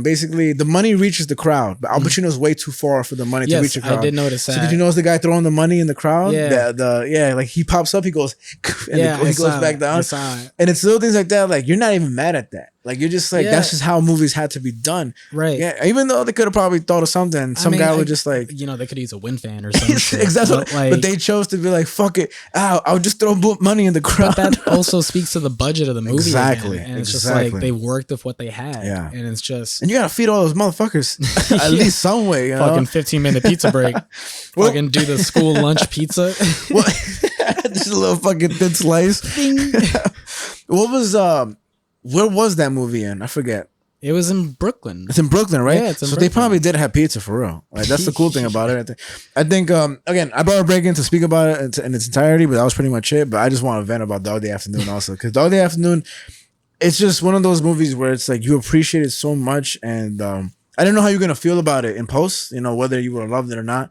basically the money reaches the crowd, but Al Pacino's way too far for the money to reach the crowd. I did notice that. So did you notice the guy throwing the money in the crowd? Yeah. Like he pops up, he goes, and he goes back down. I saw it. And it's little things like that, like you're not even mad at that. Like you're just like Yeah. that's just how movies had to be done. Right. Yeah. Even though they could have probably thought of something, some guy would just like they could use a wind fan or something. exactly. But, But they chose to be like, fuck it. I'll just throw money in the crowd. But that also speaks to the budget of the movie. Exactly. Again. And it's just like they worked with what they had. Yeah. And it's just And you gotta feed all those motherfuckers at least some way. You know? fucking 15-minute pizza break. Fucking do the school lunch pizza. What? Just a little fucking thin slice. What was where was that movie in? I forget. It was in Brooklyn. It's in Brooklyn, right? Yeah, it's in so Brooklyn. they probably did have pizza for real. Like that's the cool thing about it. I think again, I brought a break in to speak about it in its entirety, but that was pretty much it. But I just want to vent about Dog Day Afternoon also, because Dog Day Afternoon, it's just one of those movies where it's like you appreciate it so much, and I don't know how you're gonna feel about it in post. You know, whether you would have loved it or not.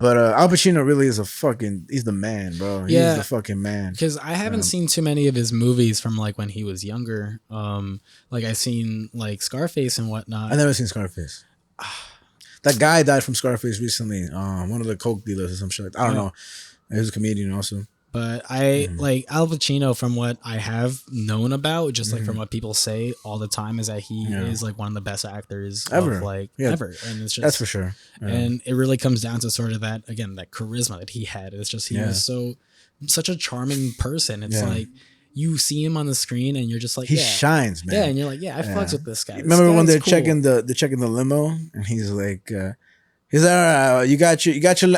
But Al Pacino really is he's the man, bro. He's the fucking man. Because I haven't seen too many of his movies from like when he was younger. Like I seen like Scarface and whatnot. I've never seen Scarface. That guy died from Scarface recently. One of the coke dealers or some shit. I don't know. He was a comedian also. But I like Al Pacino from what I have known about, just like from what people say all the time, is that he is like one of the best actors ever. Ever. And it's just that's for sure. Yeah. And it really comes down to sort of that charisma that he had. It's just he was such a charming person. It's like you see him on the screen and you're just like he shines, man. Yeah, and you're like, I fucks with this guy. Remember when they're checking the limo and he's like he's like, all right, you got your.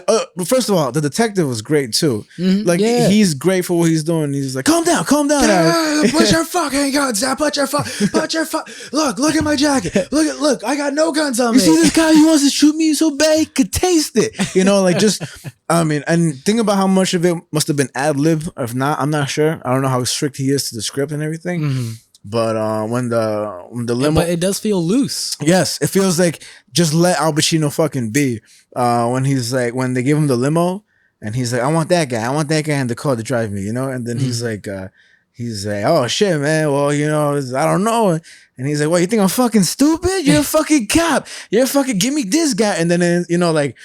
Well, first of all, the detective was great too. Like he's great for what he's doing. He's like, calm down. Put your fucking guns down. Look at my jacket. Look, I got no guns on me. You see this guy? He wants to shoot me so bad he could taste it. You know, like just, I mean, and think about how much of it must have been ad lib. If not, I'm not sure. I don't know how strict he is to the script and everything. But when the limo, but it does feel loose. Yes, it feels like just let Al Pacino fucking be. When he's like, when they give him the limo, and he's like, I want that guy in the car to drive me, you know. And then he's like, oh shit, man. Well, you know, I don't know. And he's like, well, you think I'm fucking stupid? You're a fucking cop. You're fucking give me this guy. And then you know, like.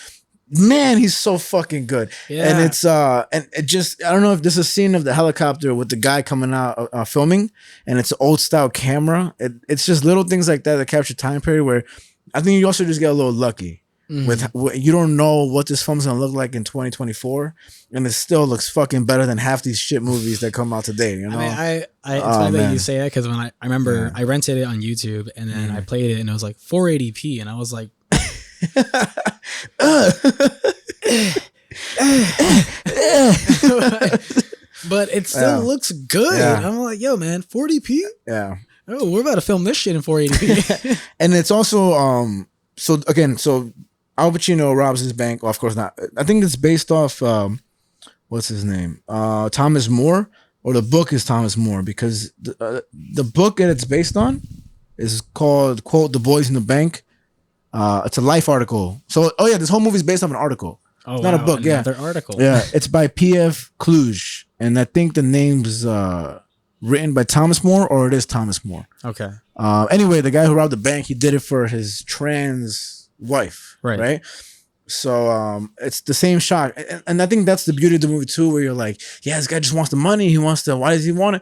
Man, he's so fucking good. Yeah. And it's and it just, I don't know if there's a scene of the helicopter with the guy coming out filming, and it's an old style camera. It's just little things like that capture time period where I think you also just get a little lucky with you don't know what this film's gonna look like in 2024, and it still looks fucking better than half these shit movies that come out today. You know, I mean, it's funny that you say that, because when I remember I rented it on YouTube and then I played it and it was like 480p and I was like. But it still looks good. I'm like, yo, man, 40p? Yeah. Oh, we're about to film this shit in 480p. And it's also so Al Pacino robs his bank. Well, of course not. I think it's based off what's his name? Thomas More, or the book is Thomas More, because the book that it's based on is called, quote, The Boys in the Bank. It's a Life article. So, this whole movie is based off an article. Oh, it's not a book. Another article. Yeah, it's by P.F. Kluge, and I think the name's written by Thomas More, or it is Thomas More. Okay. Anyway, the guy who robbed the bank, he did it for his trans wife. Right. So it's the same shot, and I think that's the beauty of the movie too, where you're like, yeah, this guy just wants the money. He wants to. Why does he want it?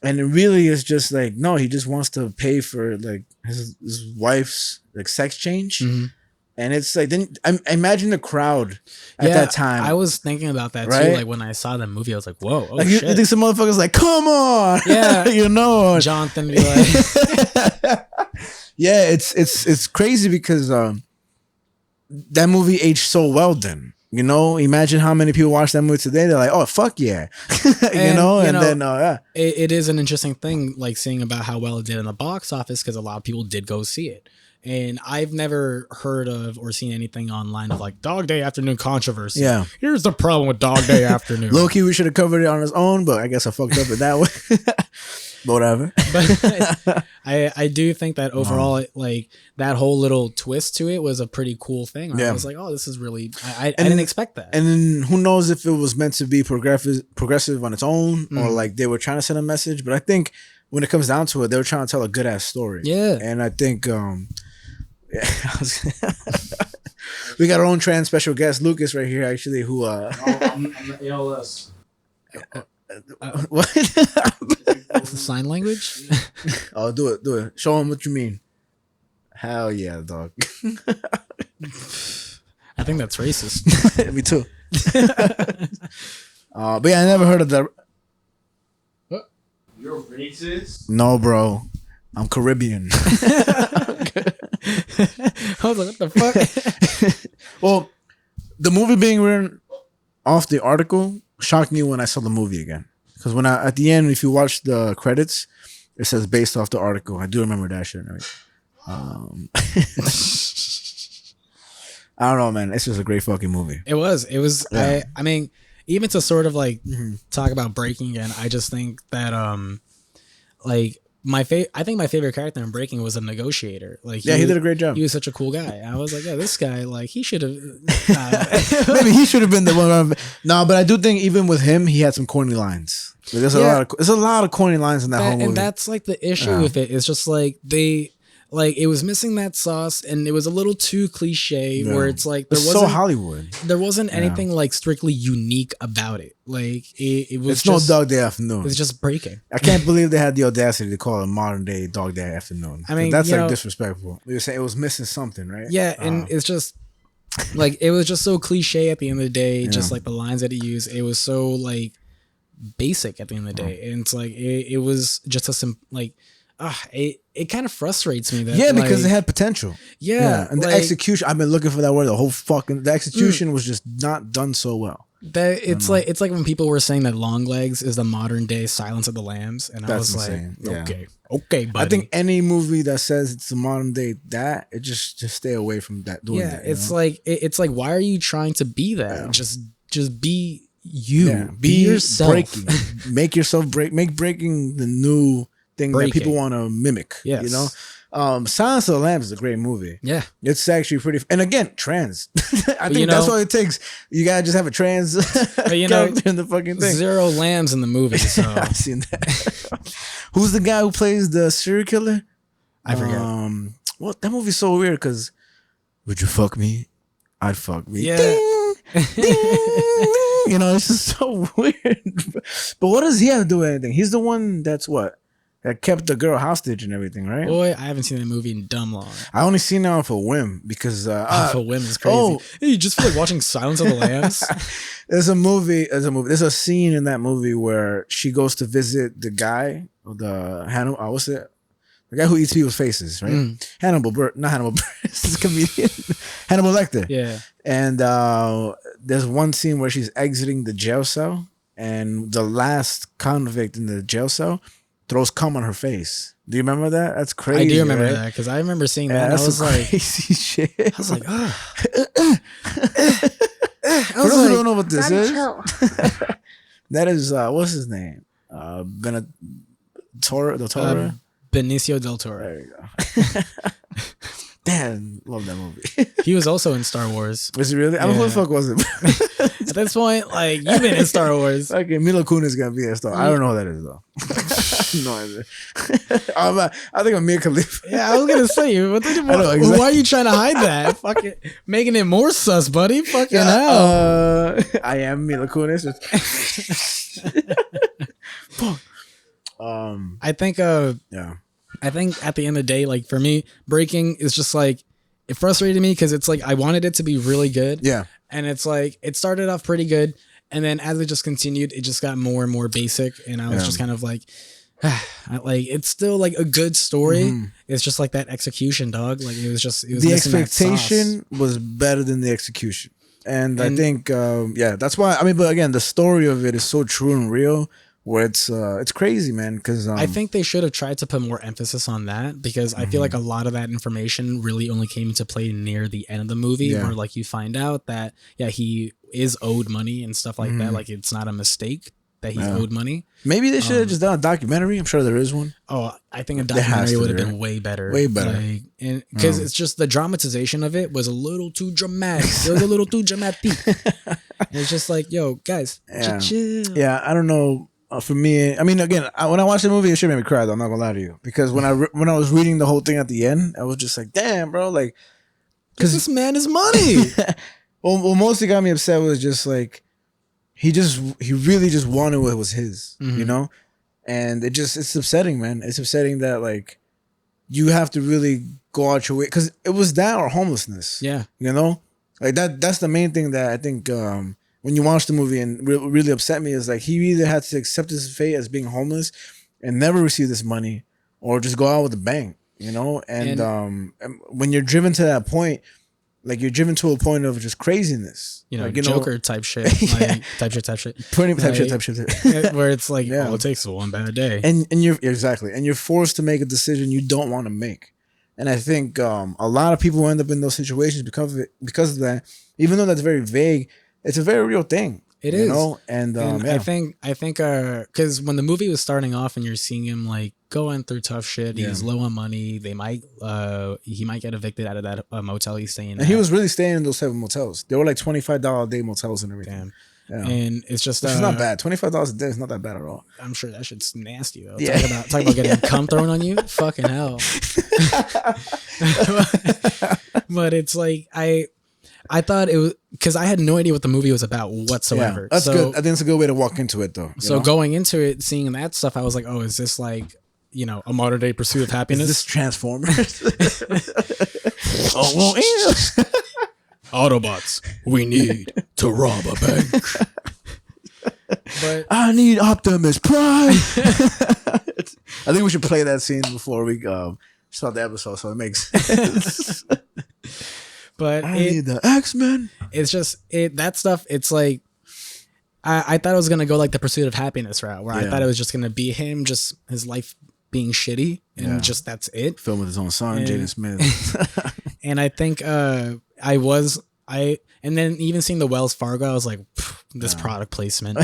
And it really is just like, no, he just wants to pay for like his wife's like sex change. And it's like, then I imagine the crowd at that time. I was thinking about that too. Like when I saw the movie, I was like, whoa, like shit. You think some motherfuckers like, come on. Yeah. You know. Jonathan be like. Yeah, it's crazy because that movie aged so well then. You know, imagine how many people watch that movie today. They're like, "Oh, fuck yeah," It is an interesting thing, like seeing about how well it did in the box office, because a lot of people did go see it. And I've never heard of or seen anything online of like Dog Day Afternoon controversy. Yeah, here's the problem with Dog Day Afternoon. Low key, we should have covered it on his own, but I guess I fucked up it that way. But whatever. But I do think that overall, like that whole little twist to it was a pretty cool thing. I was like, oh, this is really. I didn't expect that. And then who knows if it was meant to be progressive on its own, or like they were trying to send a message. But I think when it comes down to it, they were trying to tell a good ass story. Yeah. And I think we got our own trans special guest, Lucas, right here, actually, who What? Sign language. Oh, do it. Show him what you mean. Hell yeah, dog. I think that's racist. Me too. But yeah, I never heard of that. You're racist? No, bro. I'm Caribbean. I was like, what the fuck? Well, the movie being written off the article shocked me when I saw the movie again. Because when at the end, if you watch the credits, it says based off the article. I do remember that shit. Right? I don't know, man. It's just a great fucking movie. It was. Yeah. I mean, even to sort of like talk about Breaking again, I just think that like I think my favorite character in Breaking was a negotiator. Like he did a great job. He was such a cool guy. I was like, yeah, this guy, like he should have. Maybe he should have been the one. No, but I do think even with him, he had some corny lines. Like, there's a lot of corny lines in that whole movie. And that's like the issue with it. It's just like it was missing that sauce, and it was a little too cliche. Yeah. Where it's like it's so Hollywood. There wasn't anything like strictly unique about it. Like it was. It's just, no Dog Day Afternoon. It's just Breaking. I can't believe they had the audacity to call it modern day Dog Day Afternoon. I mean, that's like disrespectful. You're saying it was missing something, right? Yeah, and it's just like it was just so cliche at the end of the day. Just like the lines that he used, it was so like basic at the end of the day, and it's like it was just it kind of frustrates me that because it had potential. Yeah, and the execution. I've been looking for that word. The execution was just not done so well. That it's like when people were saying that Longlegs is the modern day Silence of the Lambs, and I was insane. Like, okay, buddy. I think any movie that says it's the modern day it just stay away from that. Doing that, it's like why are you trying to be that? Yeah. Just be you. Yeah. Be yourself. Breaking. Make yourself break. Make breaking the new thing that people want to mimic. Yes. You know, Silence of the Lambs is a great movie. Yeah, it's actually pretty. And again, trans. I think that's all it takes. You gotta just have a trans character in the fucking thing. Zero lambs in the movie. So I've seen that. Who's the guy who plays the serial killer? I forget. Well, that movie's so weird because would you fuck me? I'd fuck me. Yeah. Ding, ding. You know, it's just so weird. But what does he have to do with anything? He's the one that kept the girl hostage and everything, right? Boy, I haven't seen that movie in dumb long. I only seen it off a whim because off a whim is crazy. Hey, you just feel like watching Silence of the Lambs. There's a scene in that movie where she goes to visit the guy, the guy who eats people's faces, right? Not Hannibal Buress, this is a comedian. Hannibal Lecter. Yeah. And there's one scene where she's exiting the jail cell, and the last convict in the jail cell throws cum on her face. Do you remember that? That's crazy. I do remember right? that because I remember seeing that. And I was like, crazy shit. I was like, oh. For those who don't know what this is, that is what's his name? Del Toro. Benicio del Toro. There you go. Damn, love that movie. He was also in Star Wars. Was he really? I don't know who the fuck was it. At this point, like, you've been in Star Wars. Okay, Mila Kunis is gonna be in Star Wars. I don't know who that is though. No idea. I think I'm Mia Khalifa. Yeah, I was gonna say, why are you trying to hide that? Fucking making it more sus, buddy. Fucking hell. I am Mila Kunis. Fuck. I think I think at the end of the day, like for me, Breaking is just like, it frustrated me because it's like I wanted it to be really good. Yeah. And it's like it started off pretty good, and then as it just continued, it just got more and more basic, and I was just kind of like, like it's still like a good story. It's just like that execution, dog. Like it was the expectation was better than the execution, and I think that's why. I mean, but again, the story of it is so true and real. Where it's crazy, man. Because I think they should have tried to put more emphasis on that, because I feel like a lot of that information really only came into play near the end of the movie, where like you find out that he is owed money and stuff like that. Like it's not a mistake that he's owed money. Maybe they should have just done a documentary. I'm sure there is one. Oh, I think a documentary would have been way better. Way better. Like, and because it's just the dramatization of it was a little too dramatic. It was a little too dramatic. It's just like, yo, guys, chill. Yeah, I don't know. For me, I mean, again, when I watched the movie, it should make me cry. Though, I'm not gonna lie to you, because when I was reading the whole thing at the end, I was just like, damn, bro, like, because this man is money. What mostly got me upset was just like, he really just wanted what was his, Mm-hmm. you know? And it's upsetting, man. It's upsetting that like you have to really go out your way, because it was that or homelessness. Yeah. You know? Like that's the main thing that I think when you watch the movie and really upset me is like he either had to accept his fate as being homeless and never receive this money, or just go out with a bang, you know? And when you're driven to that point, like you're driven to a point of just craziness, You know, like, Joker type shit, like, type shit. Pretty type Like, shit. where it's like, Yeah. all it takes is one bad day. And you're exactly, and you're forced to make a decision you don't want to make. And I think a lot of people end up in those situations because of that. Even though that's very vague, it's a very real thing. It you is. know? And I think, because when the movie was starting off and you're seeing him like going through tough shit, he's low on money. He might get evicted out of that motel he's staying at. And he was really staying in those 7 motels. They were like $25 a day motels and everything. Damn. Yeah. And it's just Which is not bad. $25 a day is not that bad at all. I'm sure that shit's nasty though. Yeah. Talk about getting cum thrown on you. Fucking hell. But it's like I thought it was, because I had no idea what the movie was about whatsoever. Yeah, that's good. I think it's a good way to walk into it though. So going into it, seeing that stuff, I was like, oh, is this like, you know, a modern day Pursuit of Happiness? Is this Transformers? Oh, well, yeah. Autobots, we need to rob a bank. But I need Optimus Prime. I think we should play that scene before we start the episode, so it makes sense. but I need the X-Men. it's just that stuff. It's like I thought it was gonna go like the Pursuit of Happiness route, where I Yeah. thought it was just gonna be him, just his life being shitty, and Yeah. just that's it. Film with his own son, And- Jaden Smith. And I think and then even seeing the Wells Fargo, I was like, this product placement.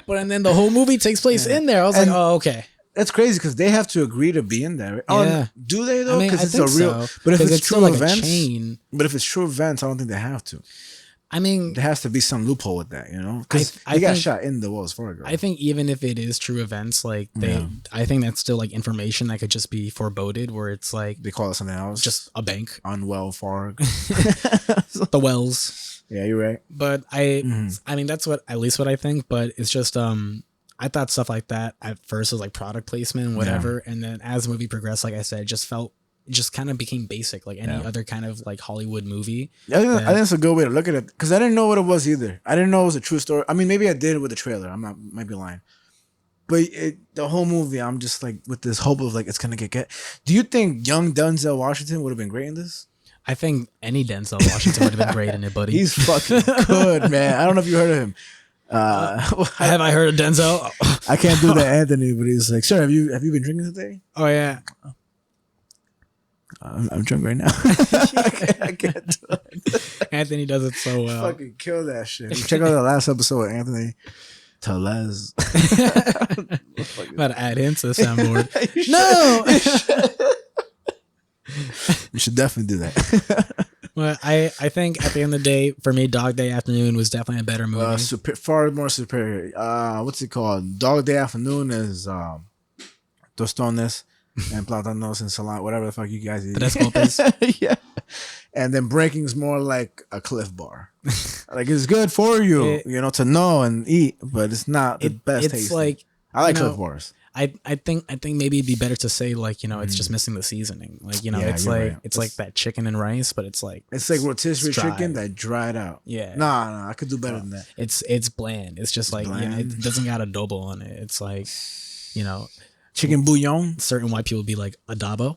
But and then the whole movie takes place in there. I was And- like, oh, okay. That's crazy because they have to agree to be in there. Right? Yeah. Oh, do they though? I mean, Because I it's think a real. so, But if 'cause it's still true like events, a chain. but if it's true events, I don't think they have to. I mean, There has to be some loophole with that, you know? Because I he got think- shot in the Wells Fargo. I think even if it is true events, like I think that's still like information that could just be foreboded, where it's like They call it something else. just a bank, Unwell Fargo. the Wells. Yeah, you're right. But I mean, that's at least what I think. But it's just, I thought stuff like that at first was like product placement, whatever. And then as the movie progressed, like I said, it just kind of became basic, like any other kind of like Hollywood movie. I think it's a good way to look at it because I didn't know what it was either. I didn't know it was a true story. I mean, maybe I did with the trailer. Might be lying. But the whole movie, I'm just like with this hope of like it's gonna get. Do you think young Denzel Washington would have been great in this? I think any Denzel Washington would have been great in it, buddy. He's fucking good, man. I don't know if you heard of him. Have I heard of Denzel? I can't do that, Anthony. But he's like, "Sir, have you been drinking today?" Oh yeah. I'm drunk right now. I can't do it. Anthony does it so well. Fucking kill that shit. Check out the last episode with Anthony Telez. I'm about to add him to the soundboard. No. You should definitely do that. Well, I think at the end of the day, for me, Dog Day Afternoon was definitely a better movie. Far more superior. What's it called? Dog Day Afternoon is tostones and plátanos and salad, whatever the fuck you guys eat. Tres golpes. Yeah. And then breaking is more like a Cliff Bar. Like it's good for you, to know and eat, but it's not the best It's taste. like, I like you know, Cliff Bars. I think maybe it'd be better to say like, it's just missing the seasoning. Like, Yeah, it's you're like right. it's like that chicken and rice, but it's like Rotisserie it's dry. chicken that dried out. Yeah. Nah, I could do better than that. It's bland. It's just like bland. it doesn't got adobo on it. It's like, Chicken bouillon. certain white people be like adobo.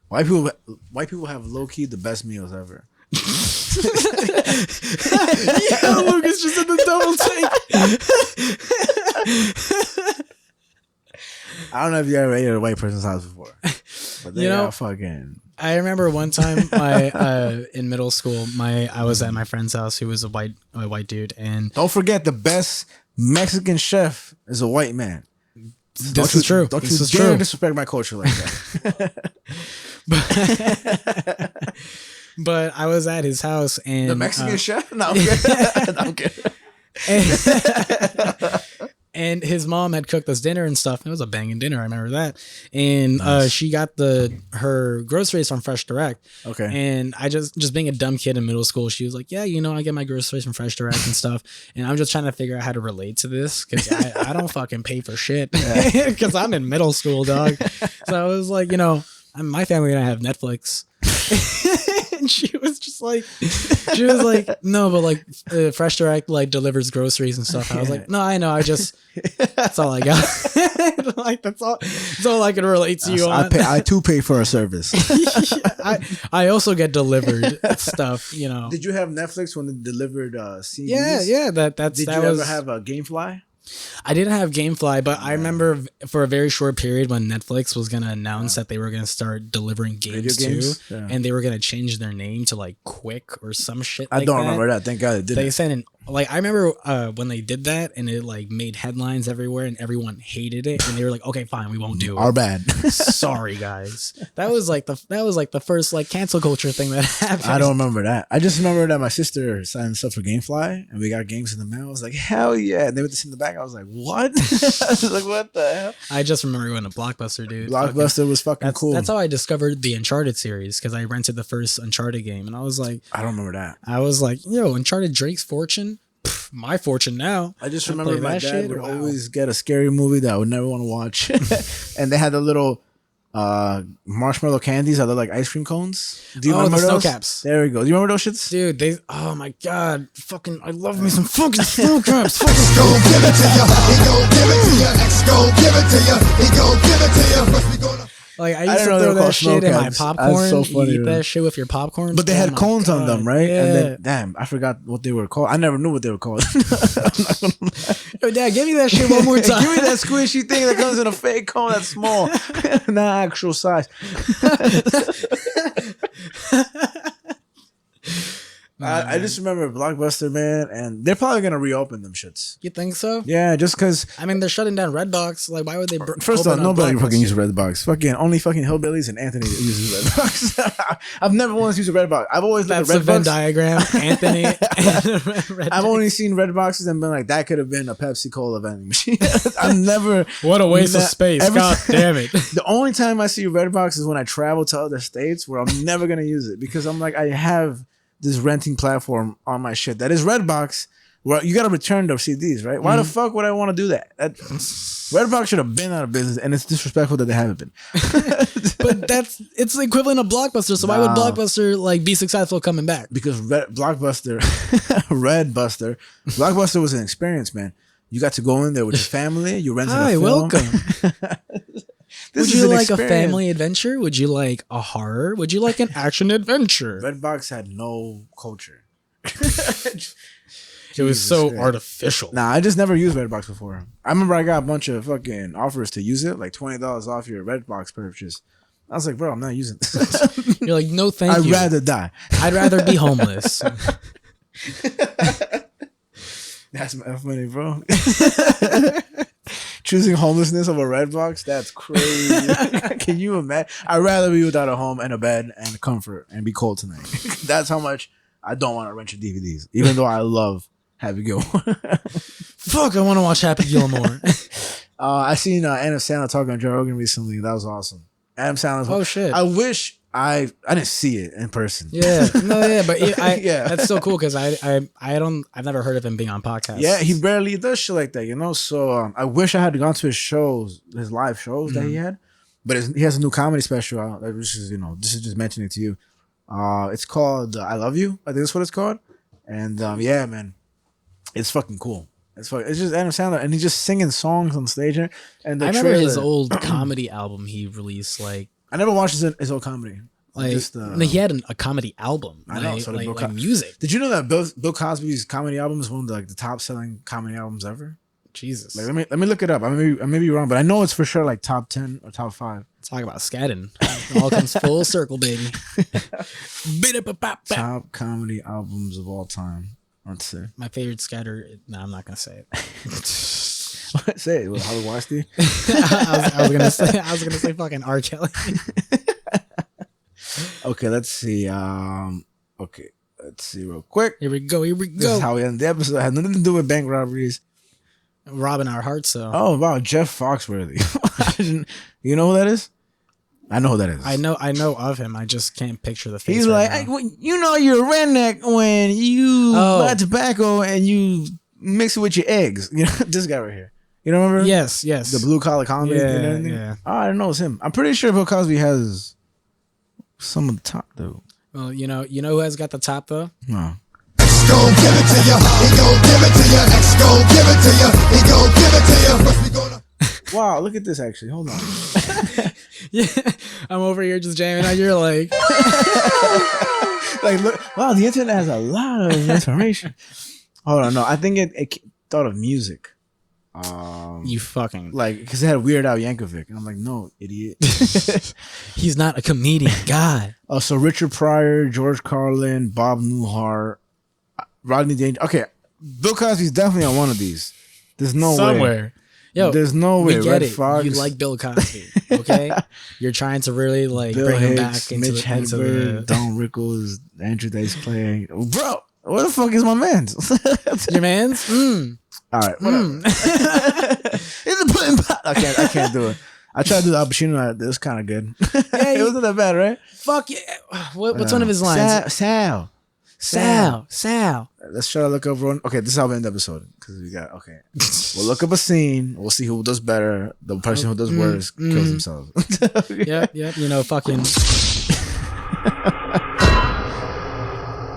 White people have low key the best meals ever. Yeah, Lucas just in the double take. I don't know if you ever ate at a white person's house before, but they got fucking. I remember one time in middle school, I was at my friend's house who was a white dude, and Don't forget the best Mexican chef is a white man. this is true. Don't This you is dare true. disrespect my culture like that. But I was at his house, and The Mexican chef? No, I'm kidding. No, I'm kidding. And his mom had cooked us dinner and stuff. It was a banging dinner. I remember that. And she got her groceries from Fresh Direct. Okay. And I just being a dumb kid in middle school, she was like, yeah, I get my groceries from Fresh Direct and stuff. And I'm just trying to figure out how to relate to this because I don't fucking pay for shit because I'm in middle school, dog. So I was like, my family and I have Netflix. And she was no, but like Fresh Direct like delivers groceries and stuff. I was like, no, I know. That's all I got. Like that's all I can relate to you on. I too pay for a service. I also get delivered stuff. Did you have Netflix when it delivered CDs? Yeah. Did you ever have a GameFly? I didn't have GameFly, but I remember for a very short period when Netflix was going to announce that they were going to start delivering games too, and they were going to change their name to like Quick or some shit. I don't remember that. Thank God it didn't. They sent I remember when they did that and it like made headlines everywhere and everyone hated it and they were like, okay, fine, we won't do it. Our bad. Sorry, guys. That was like the first like cancel culture thing that happened. I don't remember that. I just remember that my sister signed us up for GameFly and we got games in the mail. I was like, hell yeah! And they put this in the back. I was like, what? I was like, what the hell? I just remember going to Blockbuster, dude. Blockbuster was fucking cool. That's how I discovered the Uncharted series because I rented the first Uncharted game and I was like, I don't remember that. I was like, Uncharted Drake's Fortune. My fortune now. I just remember my dad would always get a scary movie that I would never want to watch. And they had the little marshmallow candies that look like ice cream cones. Do you remember those? Snow caps. There we go. Do you remember those shits? Dude, oh my God. Fucking, I love me some fucking snow caps. Fucking Go give it to you. He go give it to you. Next go give it to you. He go give it to you. First we gonna. Like I used to throw that shit in my popcorn. So funny, you eat that shit with your popcorn. But they had cones on them, right? Yeah. And then, damn, I forgot what they were called. I never knew what they were called. Yo, Dad, give me that shit one more time. Give me that squishy thing that comes in a fake cone that's small, not actual size. I just remember Blockbuster, man, and they're probably gonna reopen them shits. You think so? Yeah, just because. I mean, they're shutting down Redbox. Like, why would they? First off, nobody fucking uses Redbox. Fucking only fucking hillbillies and Anthony uses Redbox. I've never once used a Redbox. I've always looked at Redbox. That's the Venn diagram. Anthony. And I've only seen Redboxes and been like, that could have been a Pepsi Cola vending machine. I've never. What a waste of space! God damn it! The only time I see Redbox is when I travel to other states where I'm never gonna use it because I'm like, I have this renting platform on my shit that is Redbox, where you gotta return those CDs, right? Why the fuck would I want to do that? Redbox should have been out of business, and it's disrespectful that they haven't been. But it's the equivalent of Blockbuster. So why would Blockbuster like be successful coming back? Because Blockbuster was an experience, man. You got to go in there with your family. You rented a film. Welcome. Would you like experience. a family adventure? Would you like a horror? Would you like an action adventure? Redbox had no culture. It was so artificial. Nah, I just never used Redbox before. I remember I got a bunch of fucking offers to use it, like $20 off your Redbox purchase. I was like, bro, I'm not using this. You're like, no, thank you. I'd rather die. I'd rather be homeless. That's funny, bro. Choosing homelessness over Redbox, that's crazy. Can you imagine? I'd rather be without a home and a bed and comfort and be cold tonight. That's how much I don't want to rent your DVDs, even though I love Happy Gilmore. Fuck, I want to watch Happy Gilmore. I seen A.M.C talking on Joe Rogan recently. That was awesome. A.M.C. Oh shit! I wish I didn't see it in person. Yeah, but that's so cool because I've never heard of him being on podcasts. Yeah, he barely does shit like that, you know. So I wish I had gone to his shows, his live shows that he had. But he has a new comedy special out. Which is, this is just mentioning it to you. It's called I Love You. I think that's what it's called. And yeah, man, it's fucking cool. It's just Adam Sandler, and he's just singing songs on stage. And I remember his old comedy album he released. Like, I never watched his old comedy. Like, he had a comedy album. I know, so like music. Did you know that Bill Cosby's comedy album is one of the top selling comedy albums ever? Jesus. Like, let me look it up. I may be wrong, but I know it's for sure like top 10 or top 5. Talk about scatting. It all comes full circle, baby. Top comedy albums of all time. Let's see. My favorite scatter. No, I'm not gonna say it. Say it. Holly Weinstein. I was gonna say fucking R. Kelly. Okay, let's see. Okay, let's see real quick. Here we go. This is how we end the episode. It had nothing to do with bank robberies. robbing our hearts. So Oh wow, Jeff Foxworthy. You know who that is? I know who that is. I know of him. I just can't picture the face. He's right like, now. you know, you're a redneck when you buy tobacco and you mix it with your eggs. You know, this guy right here. You don't remember? Yes. The blue collar comedy. Yeah, and everything? yeah. Oh, I didn't know it was him. I'm pretty sure Bill Cosby has some of the top though. Well, you know who has got the top though? No. X gon' give it to ya. He gon' give it to ya. X gon' give it to ya. He gon' give it to ya. First we gonna. Wow, look at this actually. Hold on. Yeah, I'm over here just jamming out. You're like, Like, look, wow, the internet has a lot of information. Hold on, no, I think it thought of music. you fucking Like, because it had Weird Al Yankovic. And I'm like, no, idiot. He's not a comedian. God. Oh, so Richard Pryor, George Carlin, Bob Newhart, Rodney Dangerfield. Okay, Bill Cosby's definitely on one of these. There's no way. Somewhere. Yo, There's no way. We get Red it. Fox, You like Bill Cosby, okay? You're trying to really like Bill bring him Hicks, back into Mitch the, into Hedberg, the Don Rickles, Andrew Dice Clay. Bro, where the fuck is my man? your man's. All right, whatever. It's a pudding pot. I can't do it. I tried to do the Al Pacino. It was kind of good. Yeah, It wasn't that bad, right? Fuck yeah. What's one of his lines? Sal. Let's try to look up one. Okay, this is how we end the episode because we got We'll look up a scene. We'll see who does better. The person who does worse kills himself. Yep. You know, fucking.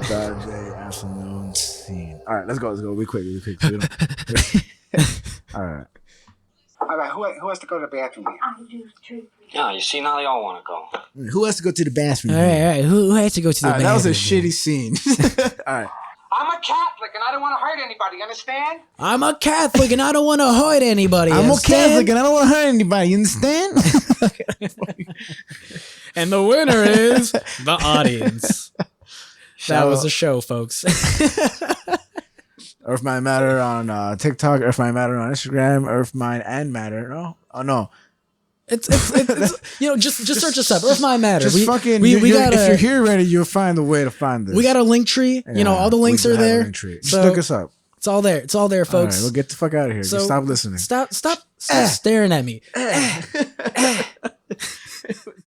Bad day afternoon scene. All right, let's go. Be quick. All right. All right, who has to go to the bathroom here? Yeah, you see, now they all want to go. Who has to go to the bathroom? All right. Who has to go to the bathroom? That was a shitty scene. All right. I'm a Catholic and I don't want to hurt anybody, you understand? I'm a Catholic and I don't want to hurt anybody. I'm a understand? Catholic and I don't want to hurt anybody. You understand? And the winner is the audience. That was a show, folks. Earth Mind Matter on TikTok, Earth Mind Matter on Instagram, Earth Mind and Matter. No, oh no, it's just search us up. Earth Mind Matter. just we got if you're here ready, you'll find a way to find this. We got a link tree. Yeah, all the links we are have a there. link tree. Just So look us up. it's all there. It's all there, All right, folks. we'll get the fuck out of here. So, Just stop listening. Stop staring at me.